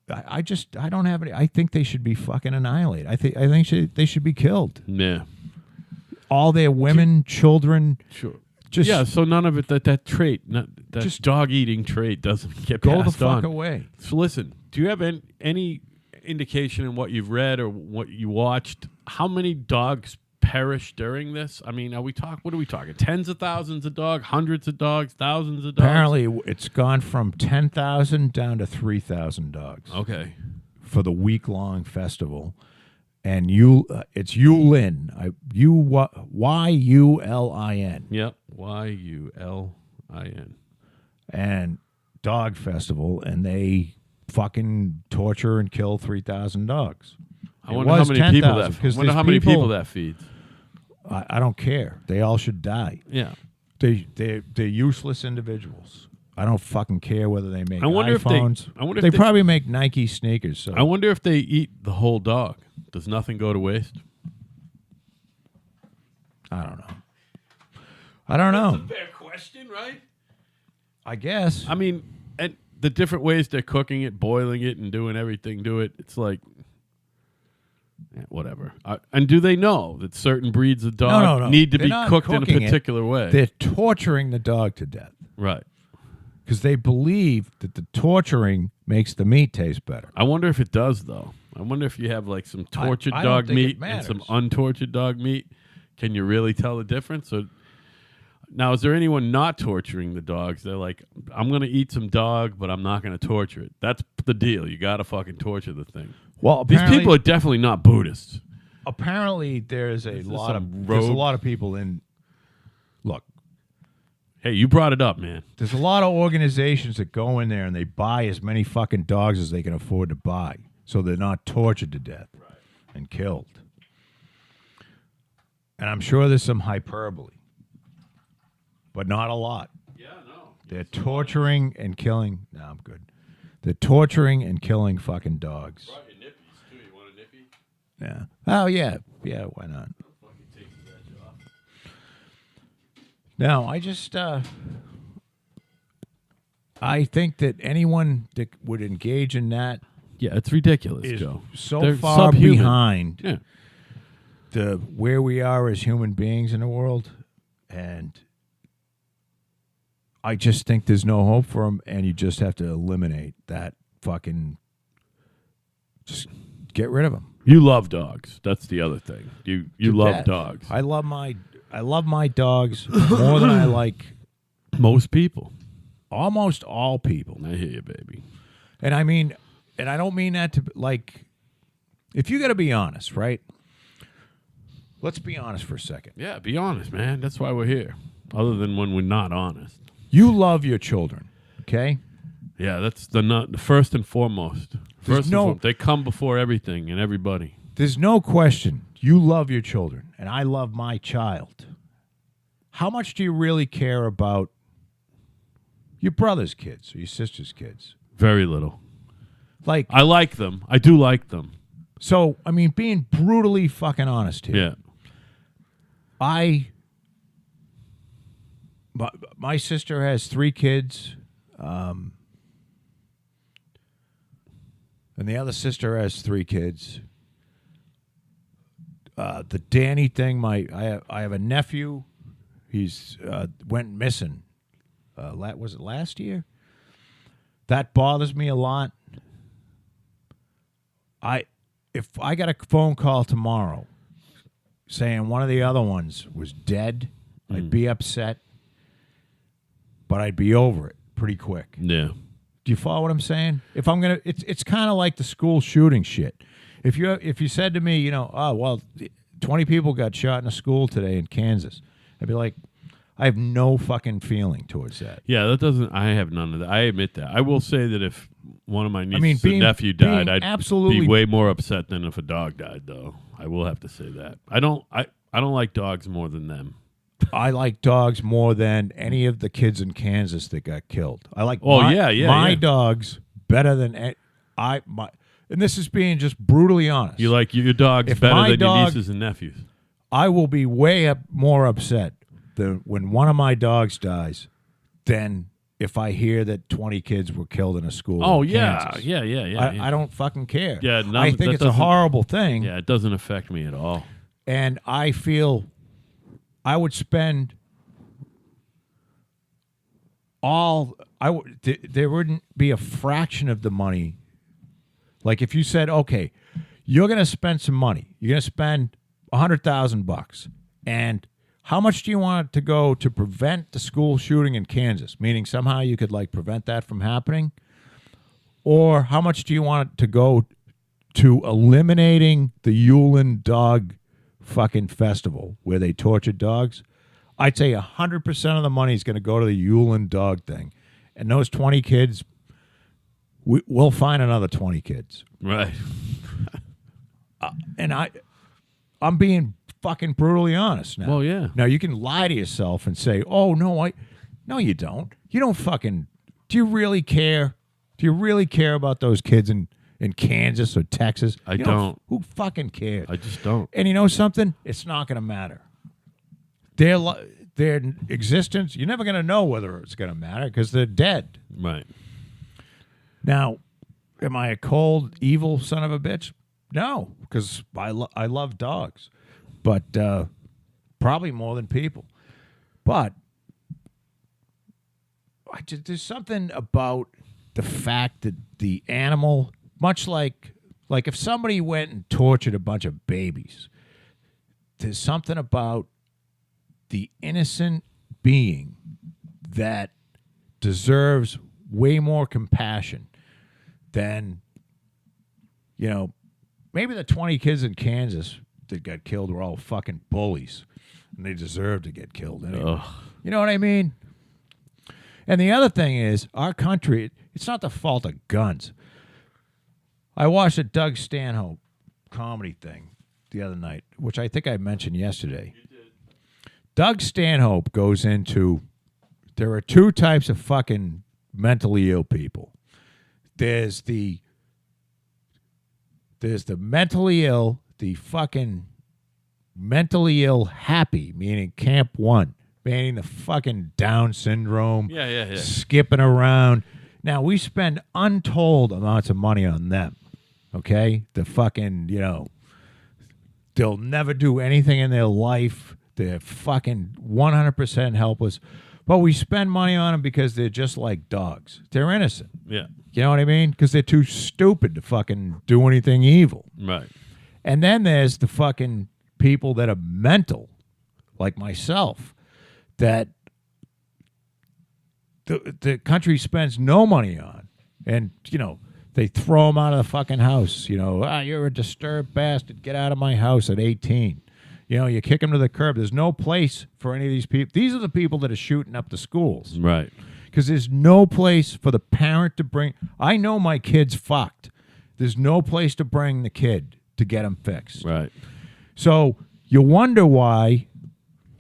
I don't have any. I think they should be fucking annihilated. I think they should be killed. Yeah. All their women, children, Sure. just Yeah. So none of it. That trait, that Just dog eating trait, doesn't get go the passed fuck on. away. So listen. Do you have any indication in what you've read or what you watched? How many dogs perished during this? I mean, what are we talking? Tens of thousands of dogs, hundreds of dogs, thousands of dogs? Apparently, it's gone from 10,000 down to 3,000 dogs Okay. for the week-long festival. And it's Yulin, Yulin, Yep. Yulin. and dog festival, and they fucking torture and kill 3,000 dogs. I wonder how many people that feeds. I don't care. They all should die. Yeah. They're useless individuals. I don't fucking care whether they make I wonder iPhones. if they they- probably make Nike sneakers. So I wonder if they eat the whole dog. Does nothing go to waste? I don't know. Fair question, right? I guess. I mean, and the different ways they're cooking it, boiling it, and doing everything to it, it's like, whatever. And do they know that certain breeds of dog No. need to They're be not cooked in a cooking it. particular way? They're torturing the dog to death Right. because they believe that the torturing makes the meat taste better. I wonder if it does, though. I wonder if you have like some tortured I don't dog think it meat and some matters. untortured dog meat. Can you really tell the difference? Or now, is there anyone not torturing the dogs? They're like, I'm going to eat some dog, but I'm not going to torture it. That's the deal. You got to fucking torture the thing. Well, These people are definitely not Buddhists. apparently there's a lot some of there's a rogue- lot of people in. Look, Hey, you brought it up, man. there's a lot of organizations that go in there and they buy as many fucking dogs as they can afford to buy, so they're not tortured to death and killed. And I'm sure there's some hyperbole, but not a lot. Yeah, no. They're torturing and killing. No, I'm good. They're torturing and killing fucking dogs. Brought your nippies, too. You want a nippy? Yeah. Oh, yeah. Yeah, why not? Fucking take the edge off. No, I just, I think that anyone that would engage in that Yeah, it's ridiculous, is Joe. so They're far subhuman. behind Yeah. the where we are as human beings in the world, and I just think there's no hope for them, and you just have to eliminate that fucking. Just get rid of them. You love dogs. That's the other thing. You To love death. dogs. I love my dogs more than I like Most people. almost all people. I hear you, baby. And I mean, and I don't mean that to like, if you got to be honest, right? Let's be honest for a second. Yeah, be honest, man. That's why we're here. Other than when we're not honest. You love your children, okay? Yeah, that's the first and foremost. First and no- foremost. They come before everything and everybody. There's no question you love your children, and I love my child. How much do you really care about your brother's kids or your sister's kids? Very little. Like, I like them. I do like them. so, I mean, being brutally fucking honest here. Yeah. My sister has 3 kids, and the other sister has 3 kids. The Danny thing, I have a nephew. He's went missing. Was it last year? That bothers me a lot. If I got a phone call tomorrow saying one of the other ones was dead, I'd be upset, but I'd be over it pretty quick. Yeah. Do you follow what I'm saying? If I'm gonna, it's kind of like the school shooting shit. If you said to me, 20 people got shot in a school today in Kansas, I'd be like, I have no fucking feeling towards that. Yeah, I have none of that. I admit that. I will say that if one of my nieces mean, or nephew died, I'd absolutely be way more upset than if a dog died, though. I will have to say that. I don't like dogs more than them. I like dogs more than any of the kids in Kansas that got killed. I like my dogs better than and this is being just brutally honest. You like your dogs If better my than your dog- nieces and nephews. I will be more upset than when one of my dogs dies than if I hear that 20 kids were killed in a school. Oh, in yeah. Kansas. Yeah. I don't fucking care. Yeah, I think that it's a doesn't- horrible thing, Yeah, it doesn't affect me at all. and I feel I would spend there wouldn't be a fraction of the money. Like if you said, okay, you're going to spend some money. You're going to spend $100,000, and how much do you want it to go to prevent the school shooting in Kansas? Meaning somehow you could like prevent that from happening, or how much do you want it to go to eliminating the Yulin dog fucking festival where they tortured dogs? I'd say 100% of the money is going to go to the Yulin dog thing, and those 20 kids, we'll find another 20 kids. Right. And I'm being fucking brutally honest now. Well, yeah. Now you can lie to yourself and say, "Oh no, no, you don't. You don't fucking. Do you really care? Do you really care about those kids in Kansas or Texas? I don't. Who fucking cares? I just don't. And you know something? It's not going to matter. Their existence, you're never going to know whether it's going to matter because they're dead. Right. Now, am I a cold, evil son of a bitch? No, because I love dogs, but probably more than people. But there's something about the fact that the animal, much like if somebody went and tortured a bunch of babies, there's something about the innocent being that deserves way more compassion than, maybe the 20 kids in Kansas that got killed were all fucking bullies, and they deserve to get killed anyway. Ugh. You know what I mean? And the other thing is, our country, it's not the fault of guns. I watched a Doug Stanhope comedy thing the other night, which I think I mentioned yesterday. You did. Doug Stanhope goes into, there are two types of fucking mentally ill people. There's the mentally ill, the fucking mentally ill happy, meaning Camp 1. Meaning the fucking Down syndrome, Yeah. skipping around. Now, we spend untold amounts of money on them, okay? The fucking, they'll never do anything in their life. They're fucking 100% helpless. But we spend money on them because they're just like dogs. They're innocent. Yeah. You know what I mean? Because they're too stupid to fucking do anything evil. Right. And then there's the fucking people that are mental, like myself, that the country spends no money on. And, they throw them out of the fucking house. You're a disturbed bastard. Get out of my house at 18. You kick them to the curb. There's no place for any of these people. These are the people that are shooting up the schools. Right. Because there's no place for the parent to bring. I know my kid's fucked. There's no place to bring the kid to get him fixed. Right. So you wonder why,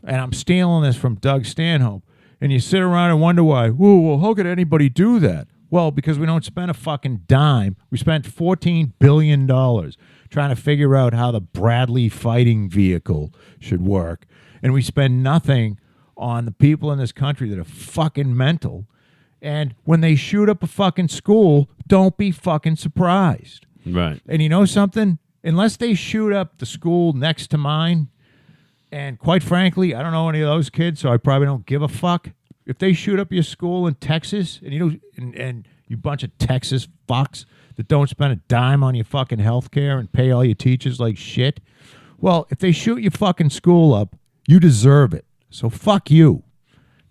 and I'm stealing this from Doug Stanhope, and you sit around and wonder why, well, how could anybody do that? Well, because we don't spend a fucking dime. We spent $14 billion trying to figure out how the Bradley fighting vehicle should work, and we spend nothing on the people in this country that are fucking mental. And when they shoot up a fucking school, don't be fucking surprised. Right. And you know something? Unless they shoot up the school next to mine, and quite frankly, I don't know any of those kids, so I probably don't give a fuck. If they shoot up your school in Texas, and and you bunch of Texas fucks that don't spend a dime on your fucking health care and pay all your teachers like shit, well, if they shoot your fucking school up, you deserve it. So fuck you.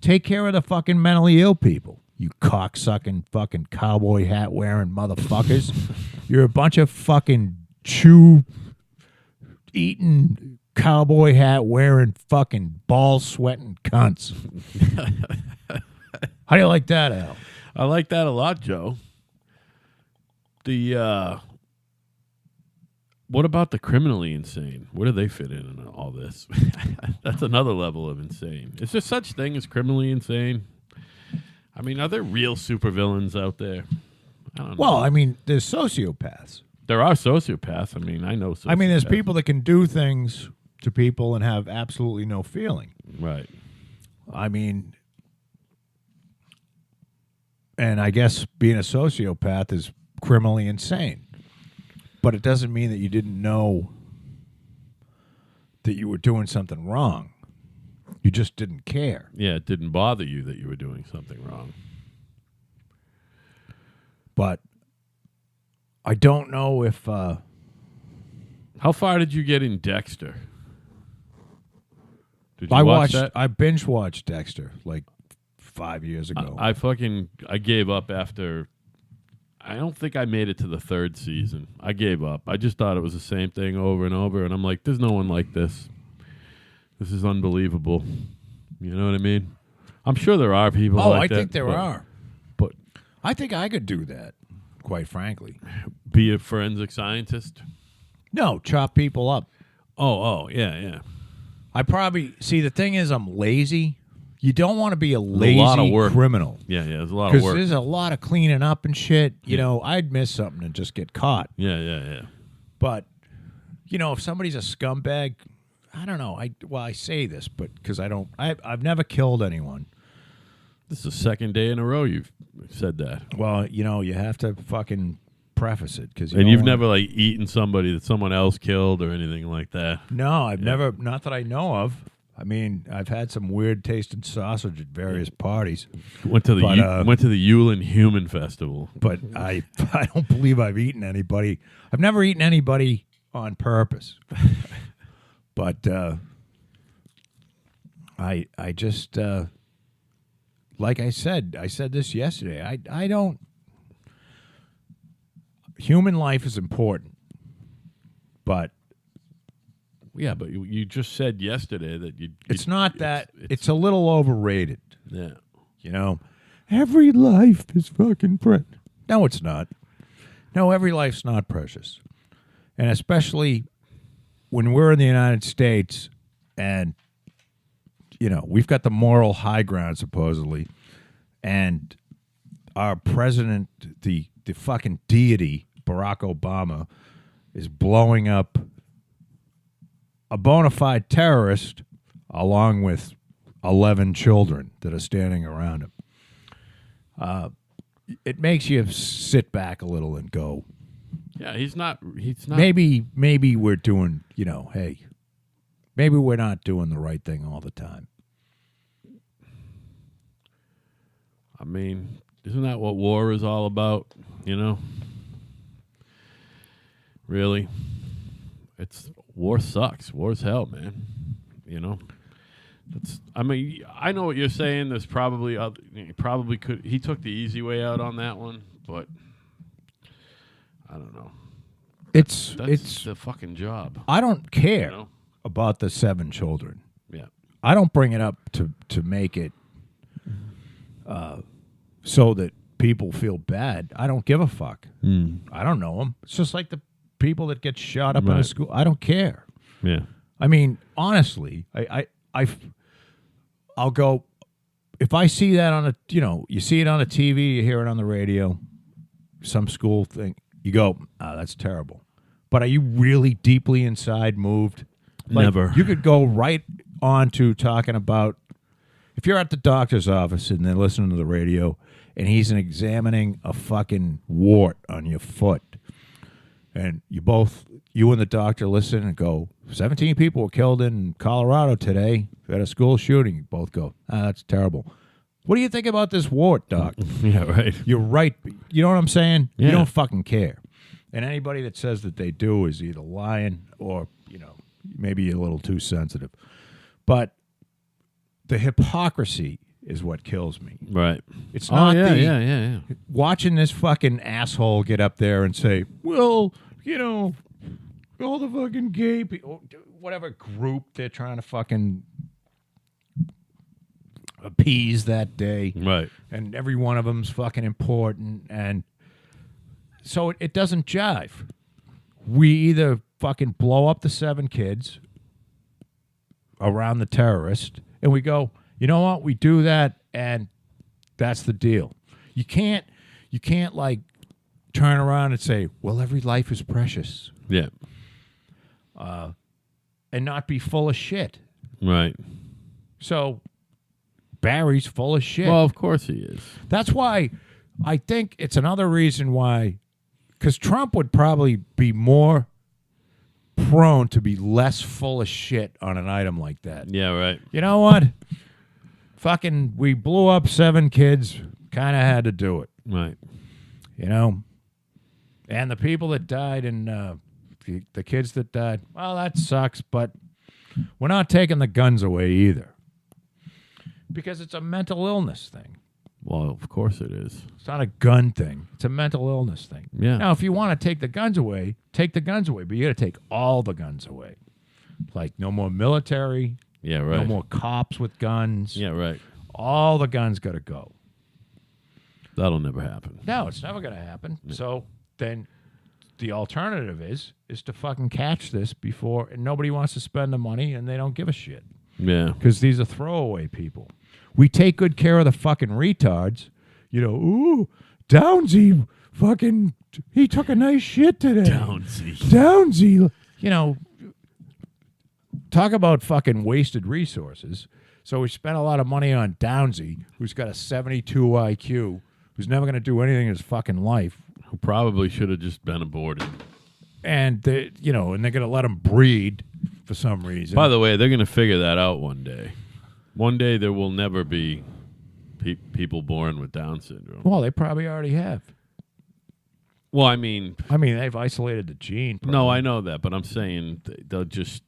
Take care of the fucking mentally ill people, you cocksucking fucking cowboy hat wearing motherfuckers. You're a bunch of fucking chew-eating, cowboy hat wearing, fucking ball sweating cunts. How do you like that, Al? I like that a lot, Joe. What about the criminally insane? Where do they fit in all this? That's another level of insane. Is there such thing as criminally insane? I mean, are there real supervillains out there? I don't know. Well, I mean, there's sociopaths. There are sociopaths. I mean, I know sociopaths. I mean, there's people that can do things to people and have absolutely no feeling. Right. I mean, and I guess being a sociopath is criminally insane. But it doesn't mean that you didn't know that you were doing something wrong. You just didn't care. Yeah, it didn't bother you that you were doing something wrong. But I don't know if... How far did you get in Dexter? Did you I watch that? I binge watched Dexter like 5 years ago. I gave up after... I don't think I made it to the third season. I gave up. I just thought it was the same thing over and over, and I'm like, there's no one like this. This is unbelievable. You know what I mean? I'm sure there are people like that. I think there are. But I think I could do that, quite frankly. be a forensic scientist? No, chop people up. Oh, yeah. I probably... See, the thing is, I'm lazy. You don't want to be a There's lazy a lot of work. criminal. Yeah, there's a lot of Because work. there's a lot of cleaning up and shit. You know, I'd miss something and just get caught. Yeah. But, if somebody's a scumbag, I don't know. I say this, but because I've never killed anyone. This is the second day in a row you've said that. Well, you have to fucking preface it because And you've never like eaten somebody that someone else killed or anything like that. No, I've never. Not that I know of. I mean, I've had some weird tasting sausage at various parties. Went to the Yulin Human Festival. But I don't believe I've eaten anybody. I've never eaten anybody on purpose. But I just like I said this yesterday. I don't. Human life is important, but. Yeah, but you just said yesterday that you. It's not that. It's a little overrated. Yeah. Every life is fucking precious. No, it's not. No, every life's not precious. And especially when we're in the United States and, we've got the moral high ground, supposedly, and our president, the fucking deity, Barack Obama, is blowing up a bona fide terrorist along with 11 children that are standing around him. It makes you sit back a little and go, yeah, he's not. Maybe we're doing, hey, maybe we're not doing the right thing all the time. I mean, isn't that what war is all about? Really? War sucks. War's hell, man. I know what you're saying. There's probably he took the easy way out on that one, but I don't know. It's the fucking job. I don't care about the 7 children. Yeah. I don't bring it up to make it so that people feel bad. I don't give a fuck. I don't know them. It's just like the people that get shot up in a school. I don't care. Yeah. I mean, honestly, I'll go if I see that on you see it on the TV, you hear it on the radio, some school thing, you go, that's terrible. But are you really deeply inside moved? Never. You could go right on to talking about if you're at the doctor's office and they're listening to the radio and he's examining a fucking wart on your foot. And you and the doctor listen and go, 17 people were killed in Colorado today at a school shooting. You both go, that's terrible. What do you think about this wart, doc? Yeah, right. You're right. You know what I'm saying? Yeah. You don't fucking care. And anybody that says that they do is either lying or, maybe a little too sensitive. But the hypocrisy is what kills me. Right. It's not yeah. watching this fucking asshole get up there and say, well, all the fucking gay people, whatever group they're trying to fucking appease that day. Right. And every one of them's fucking important. And so it doesn't jive. We either fucking blow up the 7 kids around the terrorist and we go, you know what? We do that, and that's the deal. You can't like turn around and say, well, every life is precious. Yeah. And not be full of shit. Right. So Barry's full of shit. Well, of course he is. That's why I think it's another reason why, because Trump would probably be more prone to be less full of shit on an item like that. Yeah, right. You know what? Fucking, we blew up 7 kids, kind of had to do it. Right. And the people that died and the kids that died, well, that sucks, but we're not taking the guns away either. Because it's a mental illness thing. Well, of course it is. It's not a gun thing. It's a mental illness thing. Yeah. Now, if you want to take the guns away, take the guns away, but you got to take all the guns away. Like no more military. Yeah, right. No more cops with guns. Yeah, right. All the guns got to go. That'll never happen. No, it's never going to happen. Yeah. So then the alternative is to fucking catch this before, and nobody wants to spend the money, and they don't give a shit. Yeah. Because these are throwaway people. We take good care of the fucking retards. Ooh, Downsy, fucking, he took a nice shit today. Downsy. Talk about fucking wasted resources. So we spent a lot of money on Downsy, who's got a 72 IQ, who's never going to do anything in his fucking life. Who probably should have just been aborted. And they're going to let him breed for some reason. By the way, they're going to figure that out one day. One day there will never be people born with Down syndrome. Well, they probably already have. Well, I mean, they've isolated the gene. Probably. No, I know that, but I'm saying they'll just,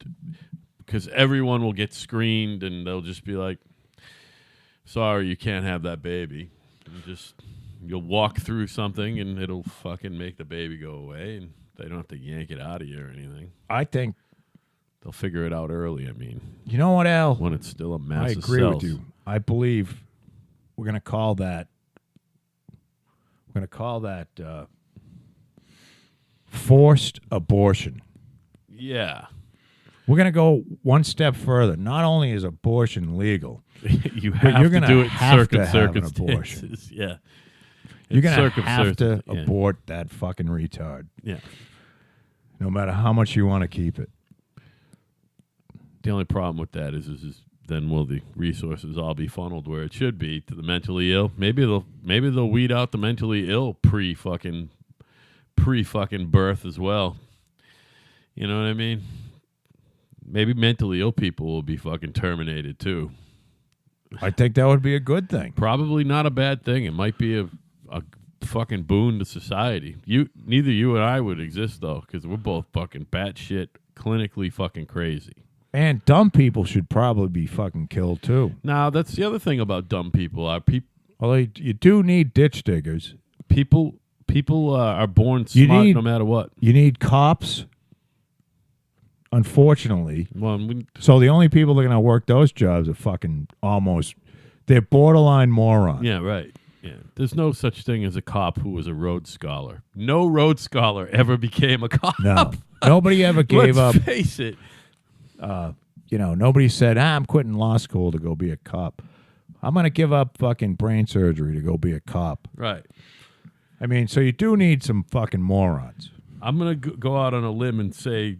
because everyone will get screened and they'll just be like, sorry, you can't have that baby. And you'll walk through something and it'll fucking make the baby go away and they don't have to yank it out of you or anything. I think they'll figure it out early. I mean, you know what, Al? When it's still a mass I of agree cells. with you. I believe we're going to call that. Forced abortion. Yeah. We're going to go one step further. Not only is abortion legal, you have you're to gonna do it have to have an circumstances. abortion. Yeah. You're going to have to yeah. abort that fucking retard. Yeah. No matter how much you want to keep it. The only problem with that is then will the resources all be funneled where it should be to the mentally ill? Maybe they'll weed out the mentally ill pre-fucking birth as well. You know what I mean? Maybe mentally ill people will be fucking terminated too. I think that would be a good thing. Probably not a bad thing. It might be a fucking boon to society. Neither you and I would exist though, because we're both fucking batshit, clinically fucking crazy. And dumb people should probably be fucking killed too. Now that's the other thing about dumb people. Well, you do need ditch diggers. People are born smart no matter what. You need cops. Unfortunately. Well, so the only people that are going to work those jobs are fucking they're borderline morons. Yeah, right. Yeah. There's no such thing as a cop who was a Rhodes Scholar. No Rhodes Scholar ever became a cop. No. Nobody ever gave up. Let's face it. Nobody said, I'm quitting law school to go be a cop. I'm going to give up fucking brain surgery to go be a cop. Right. I mean, so you do need some fucking morons. I'm going to go out on a limb and say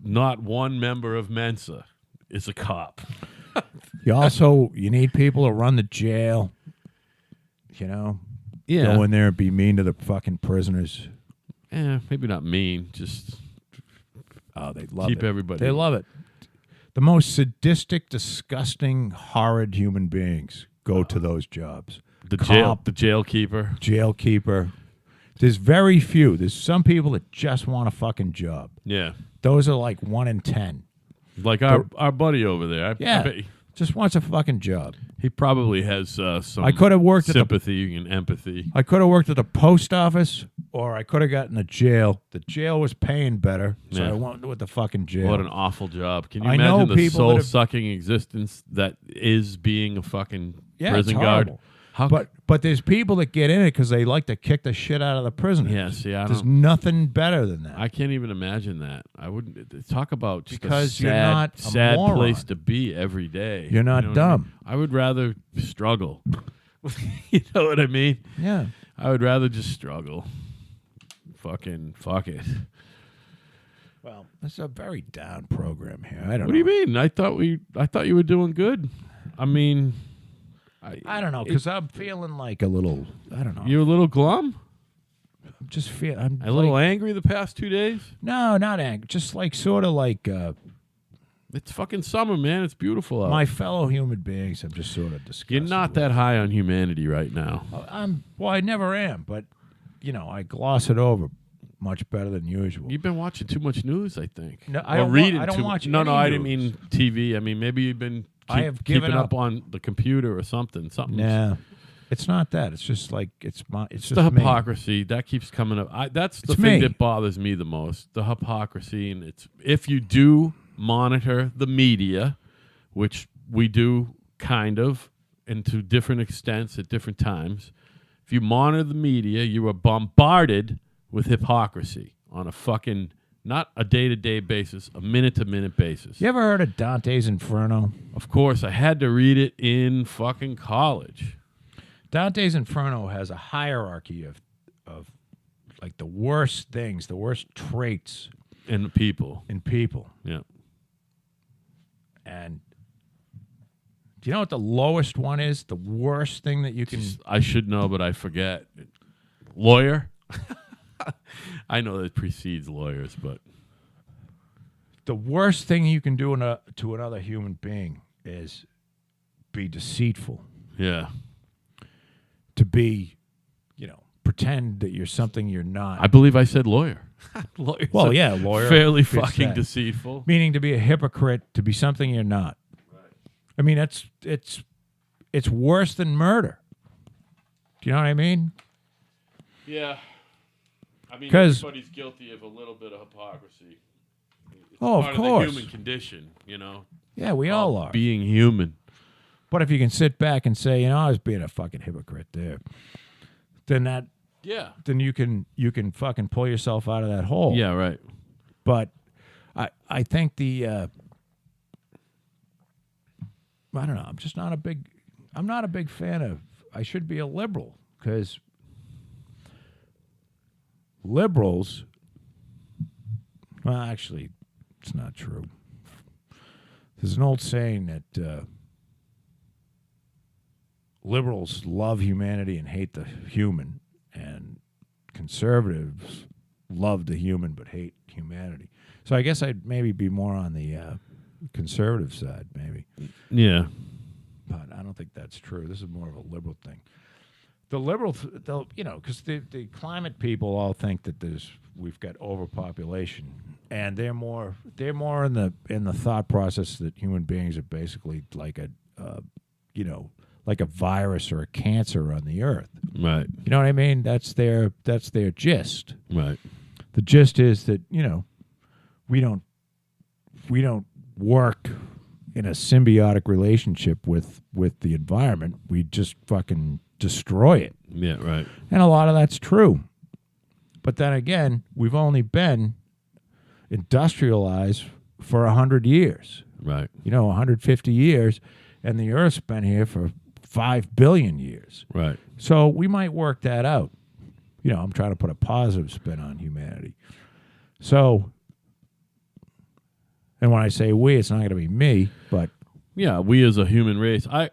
not one member of Mensa is a cop. You need people to run the jail. Yeah. Go in there and be mean to the fucking prisoners. Maybe not mean, just they love keep it. everybody. They love it. The most sadistic, disgusting, horrid human beings go to those jobs. The jailkeeper. Jailkeeper. There's very few. There's some people that just want a fucking job. Yeah. Those are like 1 in 10. Like our buddy over there. Just wants a fucking job. He probably has some I could have worked sympathy and empathy. I could have worked at the post office, or I could have gotten a jail. The jail was paying better, so I went with the fucking jail. What an awful job. Can you imagine the soul-sucking existence that is being a fucking prison guard? But there's people that get in it because they like to kick the shit out of the prisoners. Yeah, see, there's nothing better than that. I can't even imagine that. I wouldn't talk about just because you're not a sad moron. Place to be every day. You're not dumb. I would rather struggle. You know what I mean? Yeah. I would rather just struggle. Fucking fuck it. Well, it's a very down program here. I don't know. What do you mean? I thought you were doing good. I mean, I don't know, because I'm feeling like a little, I don't know. You a little glum? I'm just I'm a little angry the past 2 days? No, not angry. Just like sort of like it's fucking summer, man. It's beautiful out. My fellow human beings, I'm just sort of disgusted. You're not that high on humanity right now. I never am, but I gloss it over much better than usual. You've been watching too much news, I think. No, I don't watch No, any I news. didn't mean TV. I mean, maybe you've been keeping up on the computer or something. Nah, it's not that. It's just like it's just the hypocrisy that keeps coming up. That's the thing that bothers me the most. The hypocrisy, and if you do monitor the media, which we do kind of, and to different extents at different times. If you monitor the media, you are bombarded with hypocrisy on a fucking, not a day-to-day basis, a minute-to-minute basis. You ever heard of Dante's Inferno? Of course. I had to read it in fucking college. Dante's Inferno has a hierarchy of like the worst things, the worst traits in people. In people. Yeah. And Do you know what the lowest one is? The worst thing that you can... I should know, but I forget. Lawyer? I know that precedes lawyers, but... The worst thing you can do to another human being is be deceitful. Yeah. To be, pretend that you're something you're not. I believe I said lawyer. Lawyers Well, are yeah, lawyer. fairly fits fucking that. deceitful. Meaning to be a hypocrite, to be something you're not. Right. I mean, it's worse than murder. Do you know what I mean? Yeah. I mean, 'Cause- everybody's guilty of a little bit of hypocrisy. It's Oh, part of course. the human condition, Yeah, we all are. Being human. But if you can sit back and say, I was being a fucking hypocrite there, then you can fucking pull yourself out of that hole. Yeah, right. But I think I don't know. I'm not a big fan of. I should be a liberal because liberals. Well, actually, it's not true. There's an old saying that liberals love humanity and hate the human, and conservatives love the human but hate humanity. So I guess I'd maybe be more on the conservative side, maybe. Yeah. But I don't think that's true. This is more of a liberal thing. The liberal, because the climate people all think that we've got overpopulation, and they're more in the thought process that human beings are basically like like a virus or a cancer on the earth. Right. You know what I mean? That's their gist. Right. The gist is that we don't work in a symbiotic relationship with the environment. We just fucking destroy it. Yeah, right. And a lot of that's true. But then again, we've only been industrialized for 100 years. Right. 150 years, and the Earth's been here for 5 billion years. Right. So we might work that out. I'm trying to put a positive spin on humanity. So, and when I say we, it's not going to be me, but yeah, we as a human race. I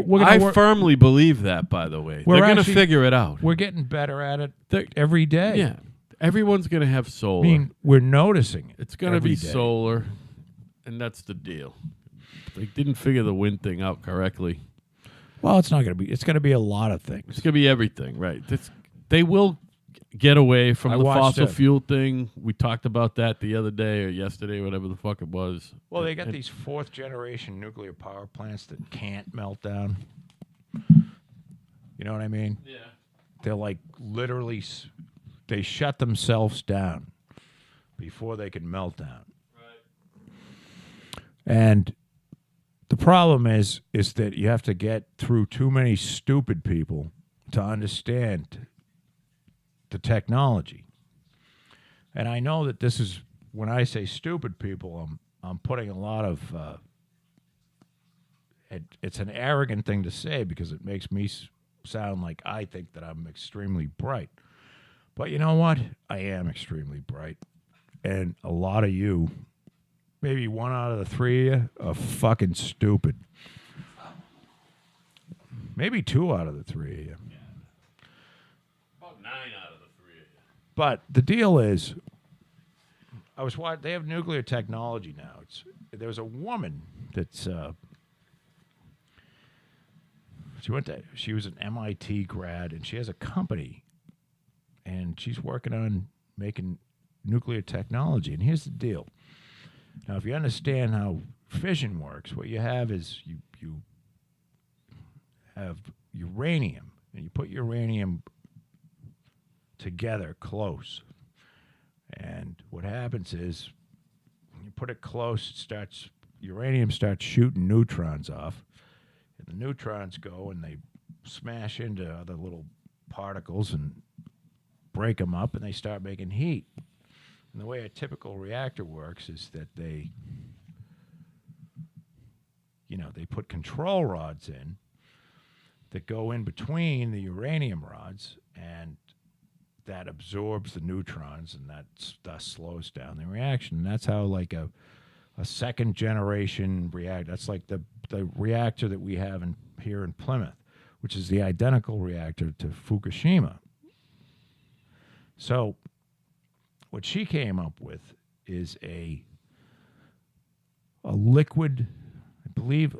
we're firmly believe that, by the way. They're going to figure it out. We're getting better at it every day. Yeah. Everyone's going to have solar. I mean, we're noticing it. It's going to be day. solar, and that's the deal. They didn't figure the wind thing out correctly. Well, it's not going to be. It's going to be a lot of things. It's going to be everything, right? They will get away from the fossil fuel thing. We talked about that the other day or yesterday, whatever the fuck it was. Well, they got these fourth-generation nuclear power plants that can't melt down. You know what I mean? Yeah. They're like literally, they shut themselves down before they can melt down. Right. And the problem is that you have to get through too many stupid people to understand the technology. And I know that this is, when I say stupid people, I'm putting a lot of it's an arrogant thing to say because it makes me sound like I think that I'm extremely bright. But you know what? I am extremely bright. And a lot of you, maybe 1 out of the 3 of you, are fucking stupid. Maybe 2 out of the 3 of you. Yeah. About 9 out of the 3 of you. But the deal is, they have nuclear technology now. There's a woman that's she was an MIT grad, and she has a company, and she's working on making nuclear technology. And here's the deal. Now, if you understand how fission works, what you have is you have uranium, and you put uranium together close. And what happens is when you put it close, uranium starts shooting neutrons off. And the neutrons go and they smash into other little particles and break them up, and they start making heat. And the way a typical reactor works is that they put control rods in that go in between the uranium rods, and that absorbs the neutrons, and that thus slows down the reaction. And that's how like a a second generation reactor. That's like the reactor that we have here in Plymouth, which is the identical reactor to Fukushima. So what she came up with is a liquid, I believe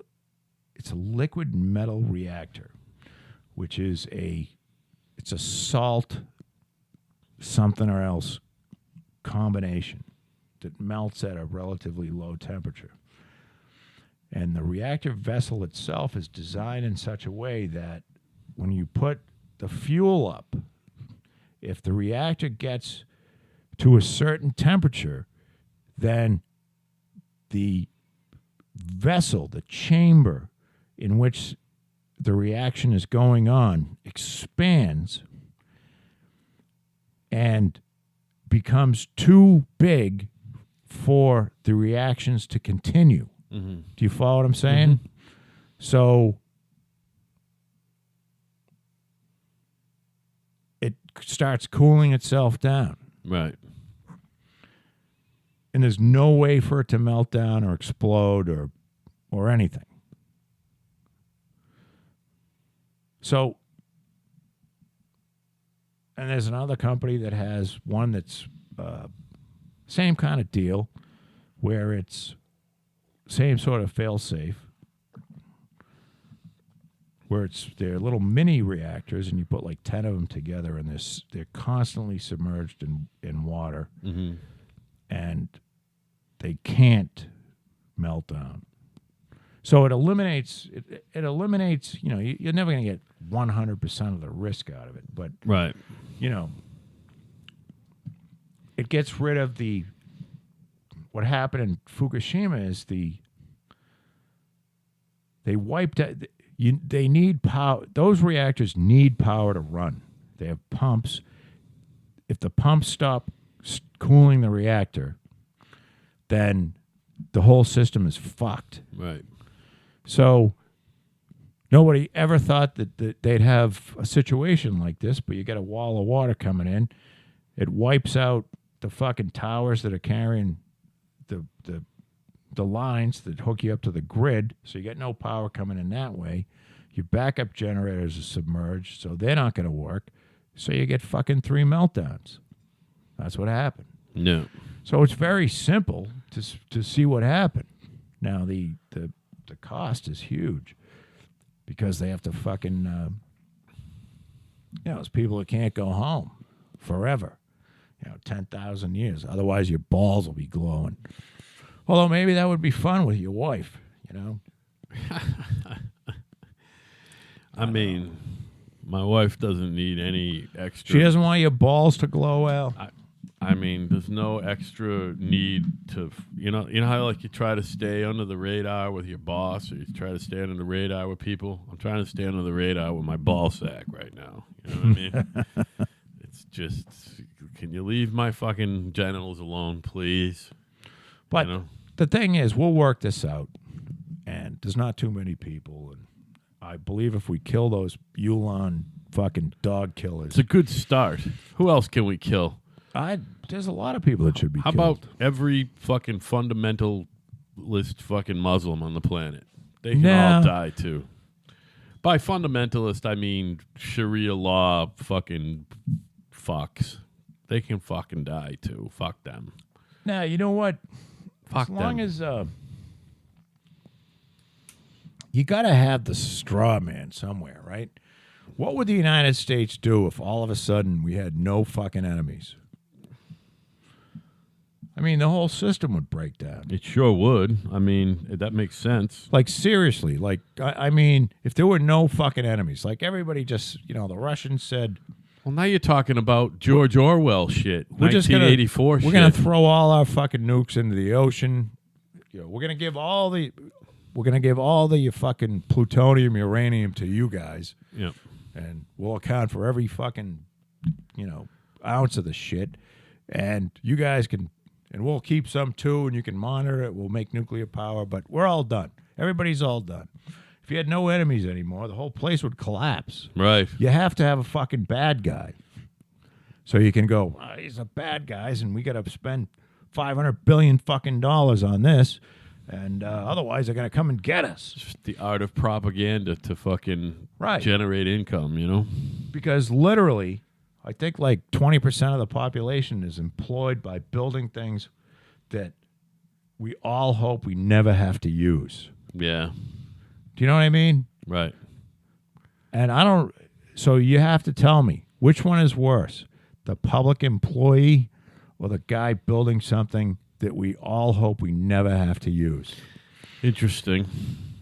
it's a liquid metal reactor, which is it's a salt something or else combination that melts at a relatively low temperature. And the reactor vessel itself is designed in such a way that when you put the fuel up, if the reactor gets to a certain temperature, then the vessel, the chamber in which the reaction is going on, expands and becomes too big for the reactions to continue. Mm-hmm. Do you follow what I'm saying? Mm-hmm. So it starts cooling itself down. Right. And there's no way for it to melt down or explode or anything. So, and there's another company that has one that's same kind of deal, where it's same sort of fail-safe, where they're little mini reactors, and you put like 10 of them together, and they're constantly submerged in water, Mm-hmm. and they can't melt down. So it eliminates, you know, you're never going to get 100% of the risk out of it, but, Right. you know, it gets rid of what happened in Fukushima is they wiped out, they need power. Those reactors need power to run. They have pumps. If the pumps stop cooling the reactor, then the whole system is fucked. Right. So nobody ever thought that they'd have a situation like this, but you get a wall of water coming in. It wipes out the fucking towers that are carrying the lines that hook you up to the grid, so you get no power coming in that way. Your backup generators are submerged, so they're not going to work. So you get fucking 3 meltdowns. That's what happened. No. So it's very simple to see what happened. Now the cost is huge because they have to fucking there's people that can't go home forever. 10,000 years. Otherwise, your balls will be glowing. Although maybe that would be fun with your wife. I mean, my wife doesn't need any extra. She doesn't want your balls to glow, Al. I mean, there's no extra need to, you know how like you try to stay under the radar with your boss, or you try to stay under the radar with people. I'm trying to stay under the radar with my ball sack right now. You know what I mean? It's just, can you leave my fucking genitals alone, please? But the thing is, we'll work this out, and there's not too many people, and I believe if we kill those Yulin fucking dog killers, it's a good start. Who else can we kill? There's a lot of people that should be How killed. about every fucking fundamentalist fucking Muslim on the planet? They can all die too. By fundamentalist, I mean Sharia law fucking fucks. They can fucking die too. Fuck them. Now, you know what? Fuck as long them. as you got to have the straw man somewhere, right? What would the United States do if all of a sudden we had no fucking enemies? I mean, the whole system would break down. It sure would. I mean, that makes sense. Like, seriously. Like, I mean, if there were no fucking enemies, like everybody just, the Russians said, Well, now you're talking about George Orwell shit. We're 1984 shit. We're going to throw all our fucking nukes into the ocean. We're going to give all the fucking plutonium, uranium to you guys. Yeah. And we'll account for every fucking, ounce of the shit. And you guys can, and we'll keep some too, and you can monitor it. We'll make nuclear power, but we're all done. Everybody's all done. If you had no enemies anymore, the whole place would collapse. Right. You have to have a fucking bad guy. So you can go, these are bad guys, and we got to spend $500 billion fucking dollars on this, and otherwise they're gonna come and get us. Just the art of propaganda to fucking Right. generate income, you know? Because literally, I think like 20% of the population is employed by building things that we all hope we never have to use. Yeah. Do you know what I mean? Right. And I don't. So you have to tell me which one is worse, the public employee or the guy building something that we all hope we never have to use. Interesting.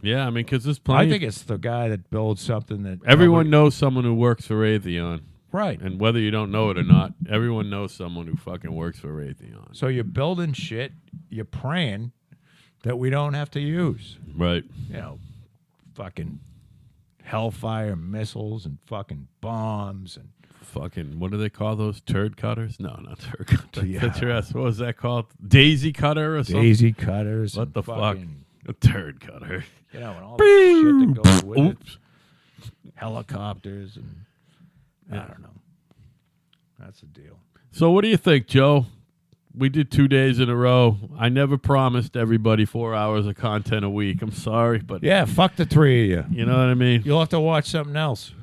Yeah, I mean, because there's plenty. I think it's the guy that builds something that everyone knows someone who works for Raytheon. Right. And whether you don't know it or not, everyone knows someone who fucking works for Raytheon. So you're building shit, you're praying that we don't have to use. Right. You know, fucking hellfire missiles and fucking bombs and fucking, what do they call those? Turd cutters? No, not turd cutters. Yeah. That's your ass. What was that called? Daisy cutter or something? daisy cutters. What and the fuck? fucking, A turd cutter. You know, and all the shit that goes with Oops. it. Helicopters and I don't know. That's the deal. So what do you think, Joe? We did 2 days in a row. I never promised everybody 4 hours of content a week. I'm sorry, but Yeah, fuck the three of you. you know what I mean? You'll have to watch something else.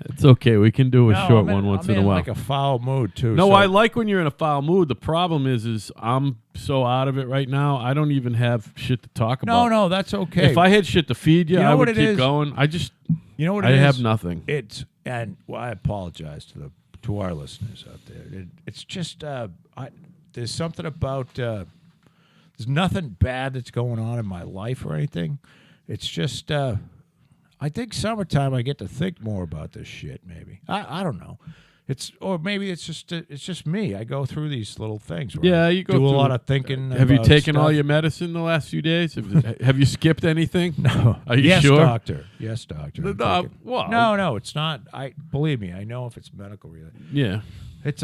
It's okay. We can do a No, short I'm one once I'm in a while. like a foul mood too. No, so- I like when you're in a foul mood. The problem is I'm so out of it right now. I don't even have shit to talk about. No, that's okay. If I had shit to feed you, You know I what would it keep is? going. you know what I it is? have nothing. I apologize to our listeners out there. It's just there's something about there's nothing bad that's going on in my life or anything. It's just I think summertime I get to think more about this shit. Maybe I don't know. Maybe it's just me. I go through these little things. Where Yeah, I you go do through a lot of thinking. Have you about taken all stuff. your medicine the last few days? Have you skipped anything? No. Are you yes, sure? doctor. Yes, doctor. I'm taking- well, No, it's not. Believe me. I know if it's medical related. Yeah. It's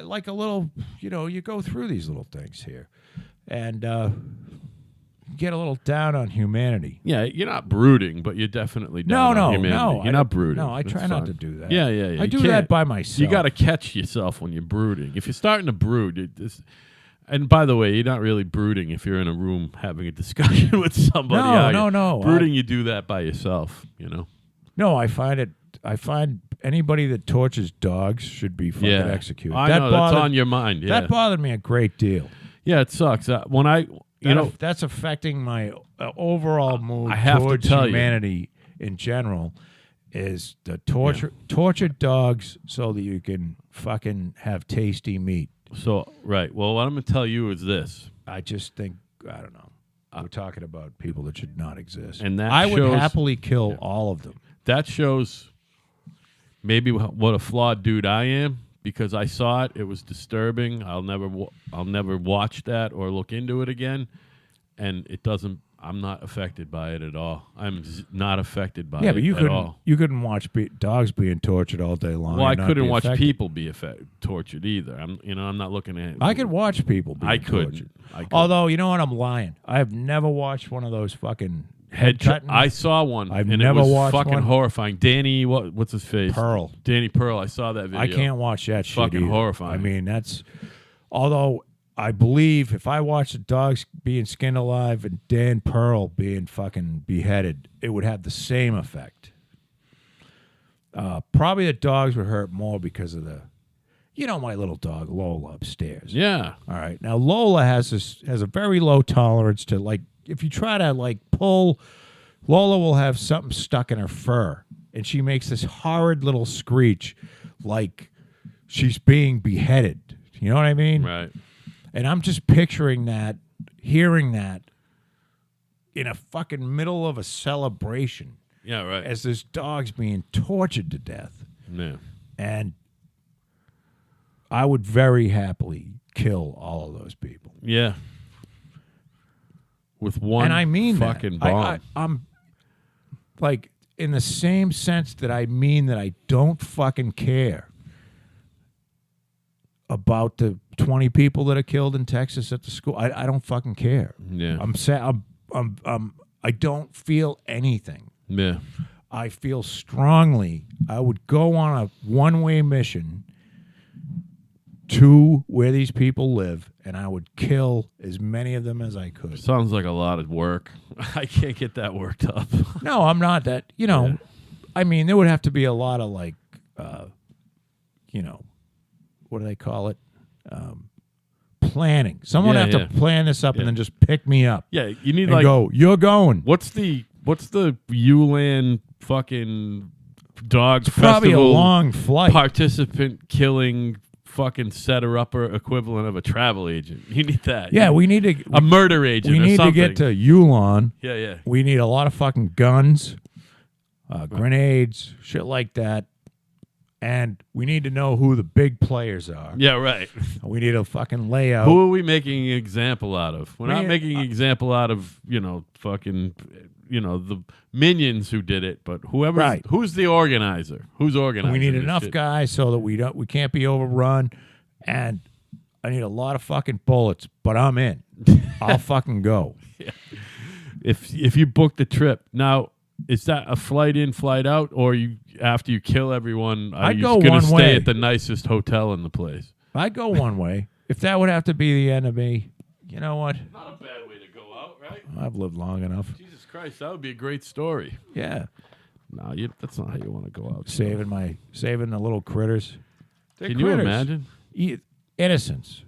like a little. You go through these little things here, and get a little down on humanity. Yeah, you're not brooding, but you're definitely down on humanity. You're not brooding. No, I That's try not fine. to do that. Yeah. I You do can't. that by myself. You got to catch yourself when you're brooding. If you're starting to brood, and by the way, you're not really brooding if you're in a room having a discussion with somebody. are you? No. Brooding, you do that by yourself. No, I find anybody that tortures dogs should be fucking executed. I know that's on your mind. Yeah, That bothered me a great deal. yeah, it sucks. That's affecting my overall mood I have to towards tell you. humanity in general. Is the torture dogs so that you can fucking have tasty meat? So right. Well, what I'm going to tell you is this. I just think I don't know. We're talking about people that should not exist, And that I would shows- happily kill all of them. That shows maybe what a flawed dude I am, because I saw it. It was disturbing. I'll never watch that or look into it again. And it doesn't. I'm not affected by it at all. I'm not affected by it But at all. you couldn't watch dogs being tortured all day long. Well, I and not couldn't be watch affected. people be tortured either. I'm not looking at. I could watch people being I couldn't. tortured. I couldn't. Although, you know what? I'm lying. I have never watched one of those fucking Head cutting. I saw one. I've and never it was watched fucking one. horrifying. Danny, what's his face? Pearl. Danny Pearl. I saw that video. I can't watch that shit Fucking either. horrifying. I mean, that's... Although, I believe if I watched the dogs being skinned alive and Dan Pearl being fucking beheaded, it would have the same effect. Probably the dogs would hurt more because of the... my little dog, Lola, upstairs. Yeah. All right. Now Lola has a very low tolerance to, like, if you try to like pull, Lola will have something stuck in her fur, and she makes this horrid little screech, like she's being beheaded. You know what I mean? Right. And I'm just picturing that, hearing that, in a fucking middle of a celebration, Yeah. Right. as this dog's being tortured to death, Yeah. and I would very happily kill all of those people. Yeah. With one And I mean fucking that. bomb. I'm like, in the same sense that I mean that I don't fucking care about the 20 people that are killed in Texas at the school. I don't fucking care. Yeah. I'm sad. I don't feel anything. Yeah. I feel strongly I would go on a one-way mission to where these people live, and I would kill as many of them as I could. Sounds like a lot of work. I can't get that worked up. No, I'm not that. I mean, there would have to be a lot of like, what do they call it? Planning. Someone Yeah, have to plan this up and then just pick me up. Yeah, you need And like go. You're going. What's the Yulin fucking dog Probably a festival long flight. participant killing fucking setter-upper equivalent of a travel agent? You need that. Yeah, we need to. A murder agent. We or need something. to get to Yulin. Yeah. We need a lot of fucking guns, grenades, shit like that. And we need to know who the big players are. Yeah, right. We need a fucking layout. Who are we making an example out of? We're not Yeah, making an example out of, fucking, the minions who did it, but whoever. Right. Who's the organizer? Who's organizing? We need this enough shit? guys so that we can't be overrun. And I need a lot of fucking bullets, but I'm in. I'll fucking go. If you book the trip now, is that a flight in, flight out, or you after you kill everyone, are I'd you go going one to stay way. at the nicest hotel in the place? I'd go one way. If that would have to be the end of me, you know what? Not a bad way to go out, right? I've lived long enough. Jesus Christ, that would be a great story. Yeah. No, that's not how you want to go out. Saving the little critters. They're Can you critters. imagine? Innocence.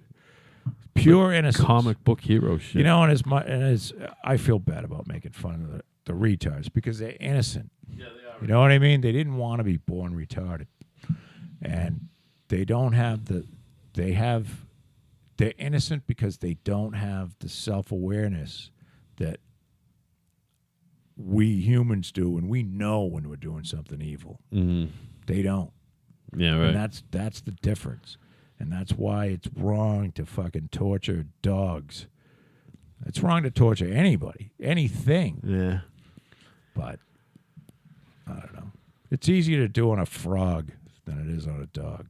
Pure innocence. Comic book hero shit. I feel bad about making fun of the retards because they're innocent. Yeah, they are. You know what I mean? They didn't want to be born retarded. And they don't have they're innocent because they don't have the self-awareness that we humans do, and we know when we're doing something evil. Mm-hmm. They don't. Yeah, right. And that's the difference. And that's why it's wrong to fucking torture dogs. It's wrong to torture anybody, anything. Yeah. But I don't know. It's easier to do on a frog than it is on a dog.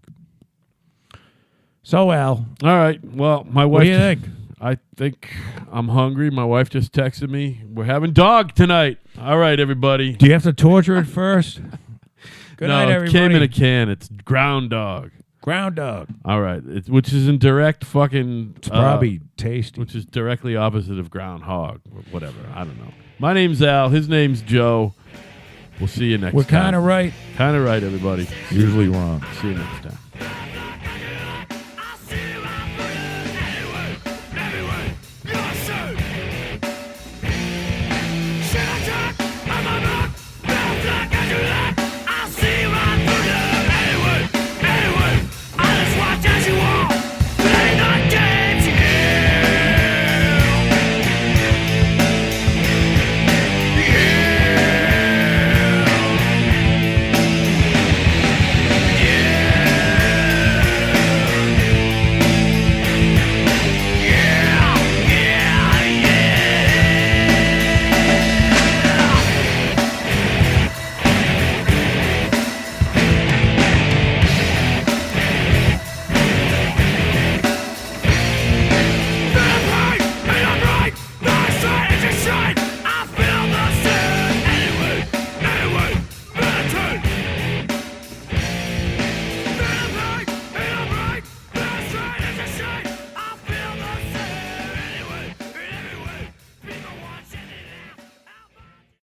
So, Al. All right. Well, my wife. What do you think? I think I'm hungry. My wife just texted me. We're having dog tonight. All right, everybody. Do you have to torture it first? Good no, night, it everybody. came in a can. It's ground dog. Ground dog. All right. Which is in direct fucking. It's probably tasty. Which is directly opposite of groundhog or whatever. I don't know. My name's Al. His name's Joe. We'll see you next time. We're kind of right. Kind of right, everybody. Usually wrong. See you next time.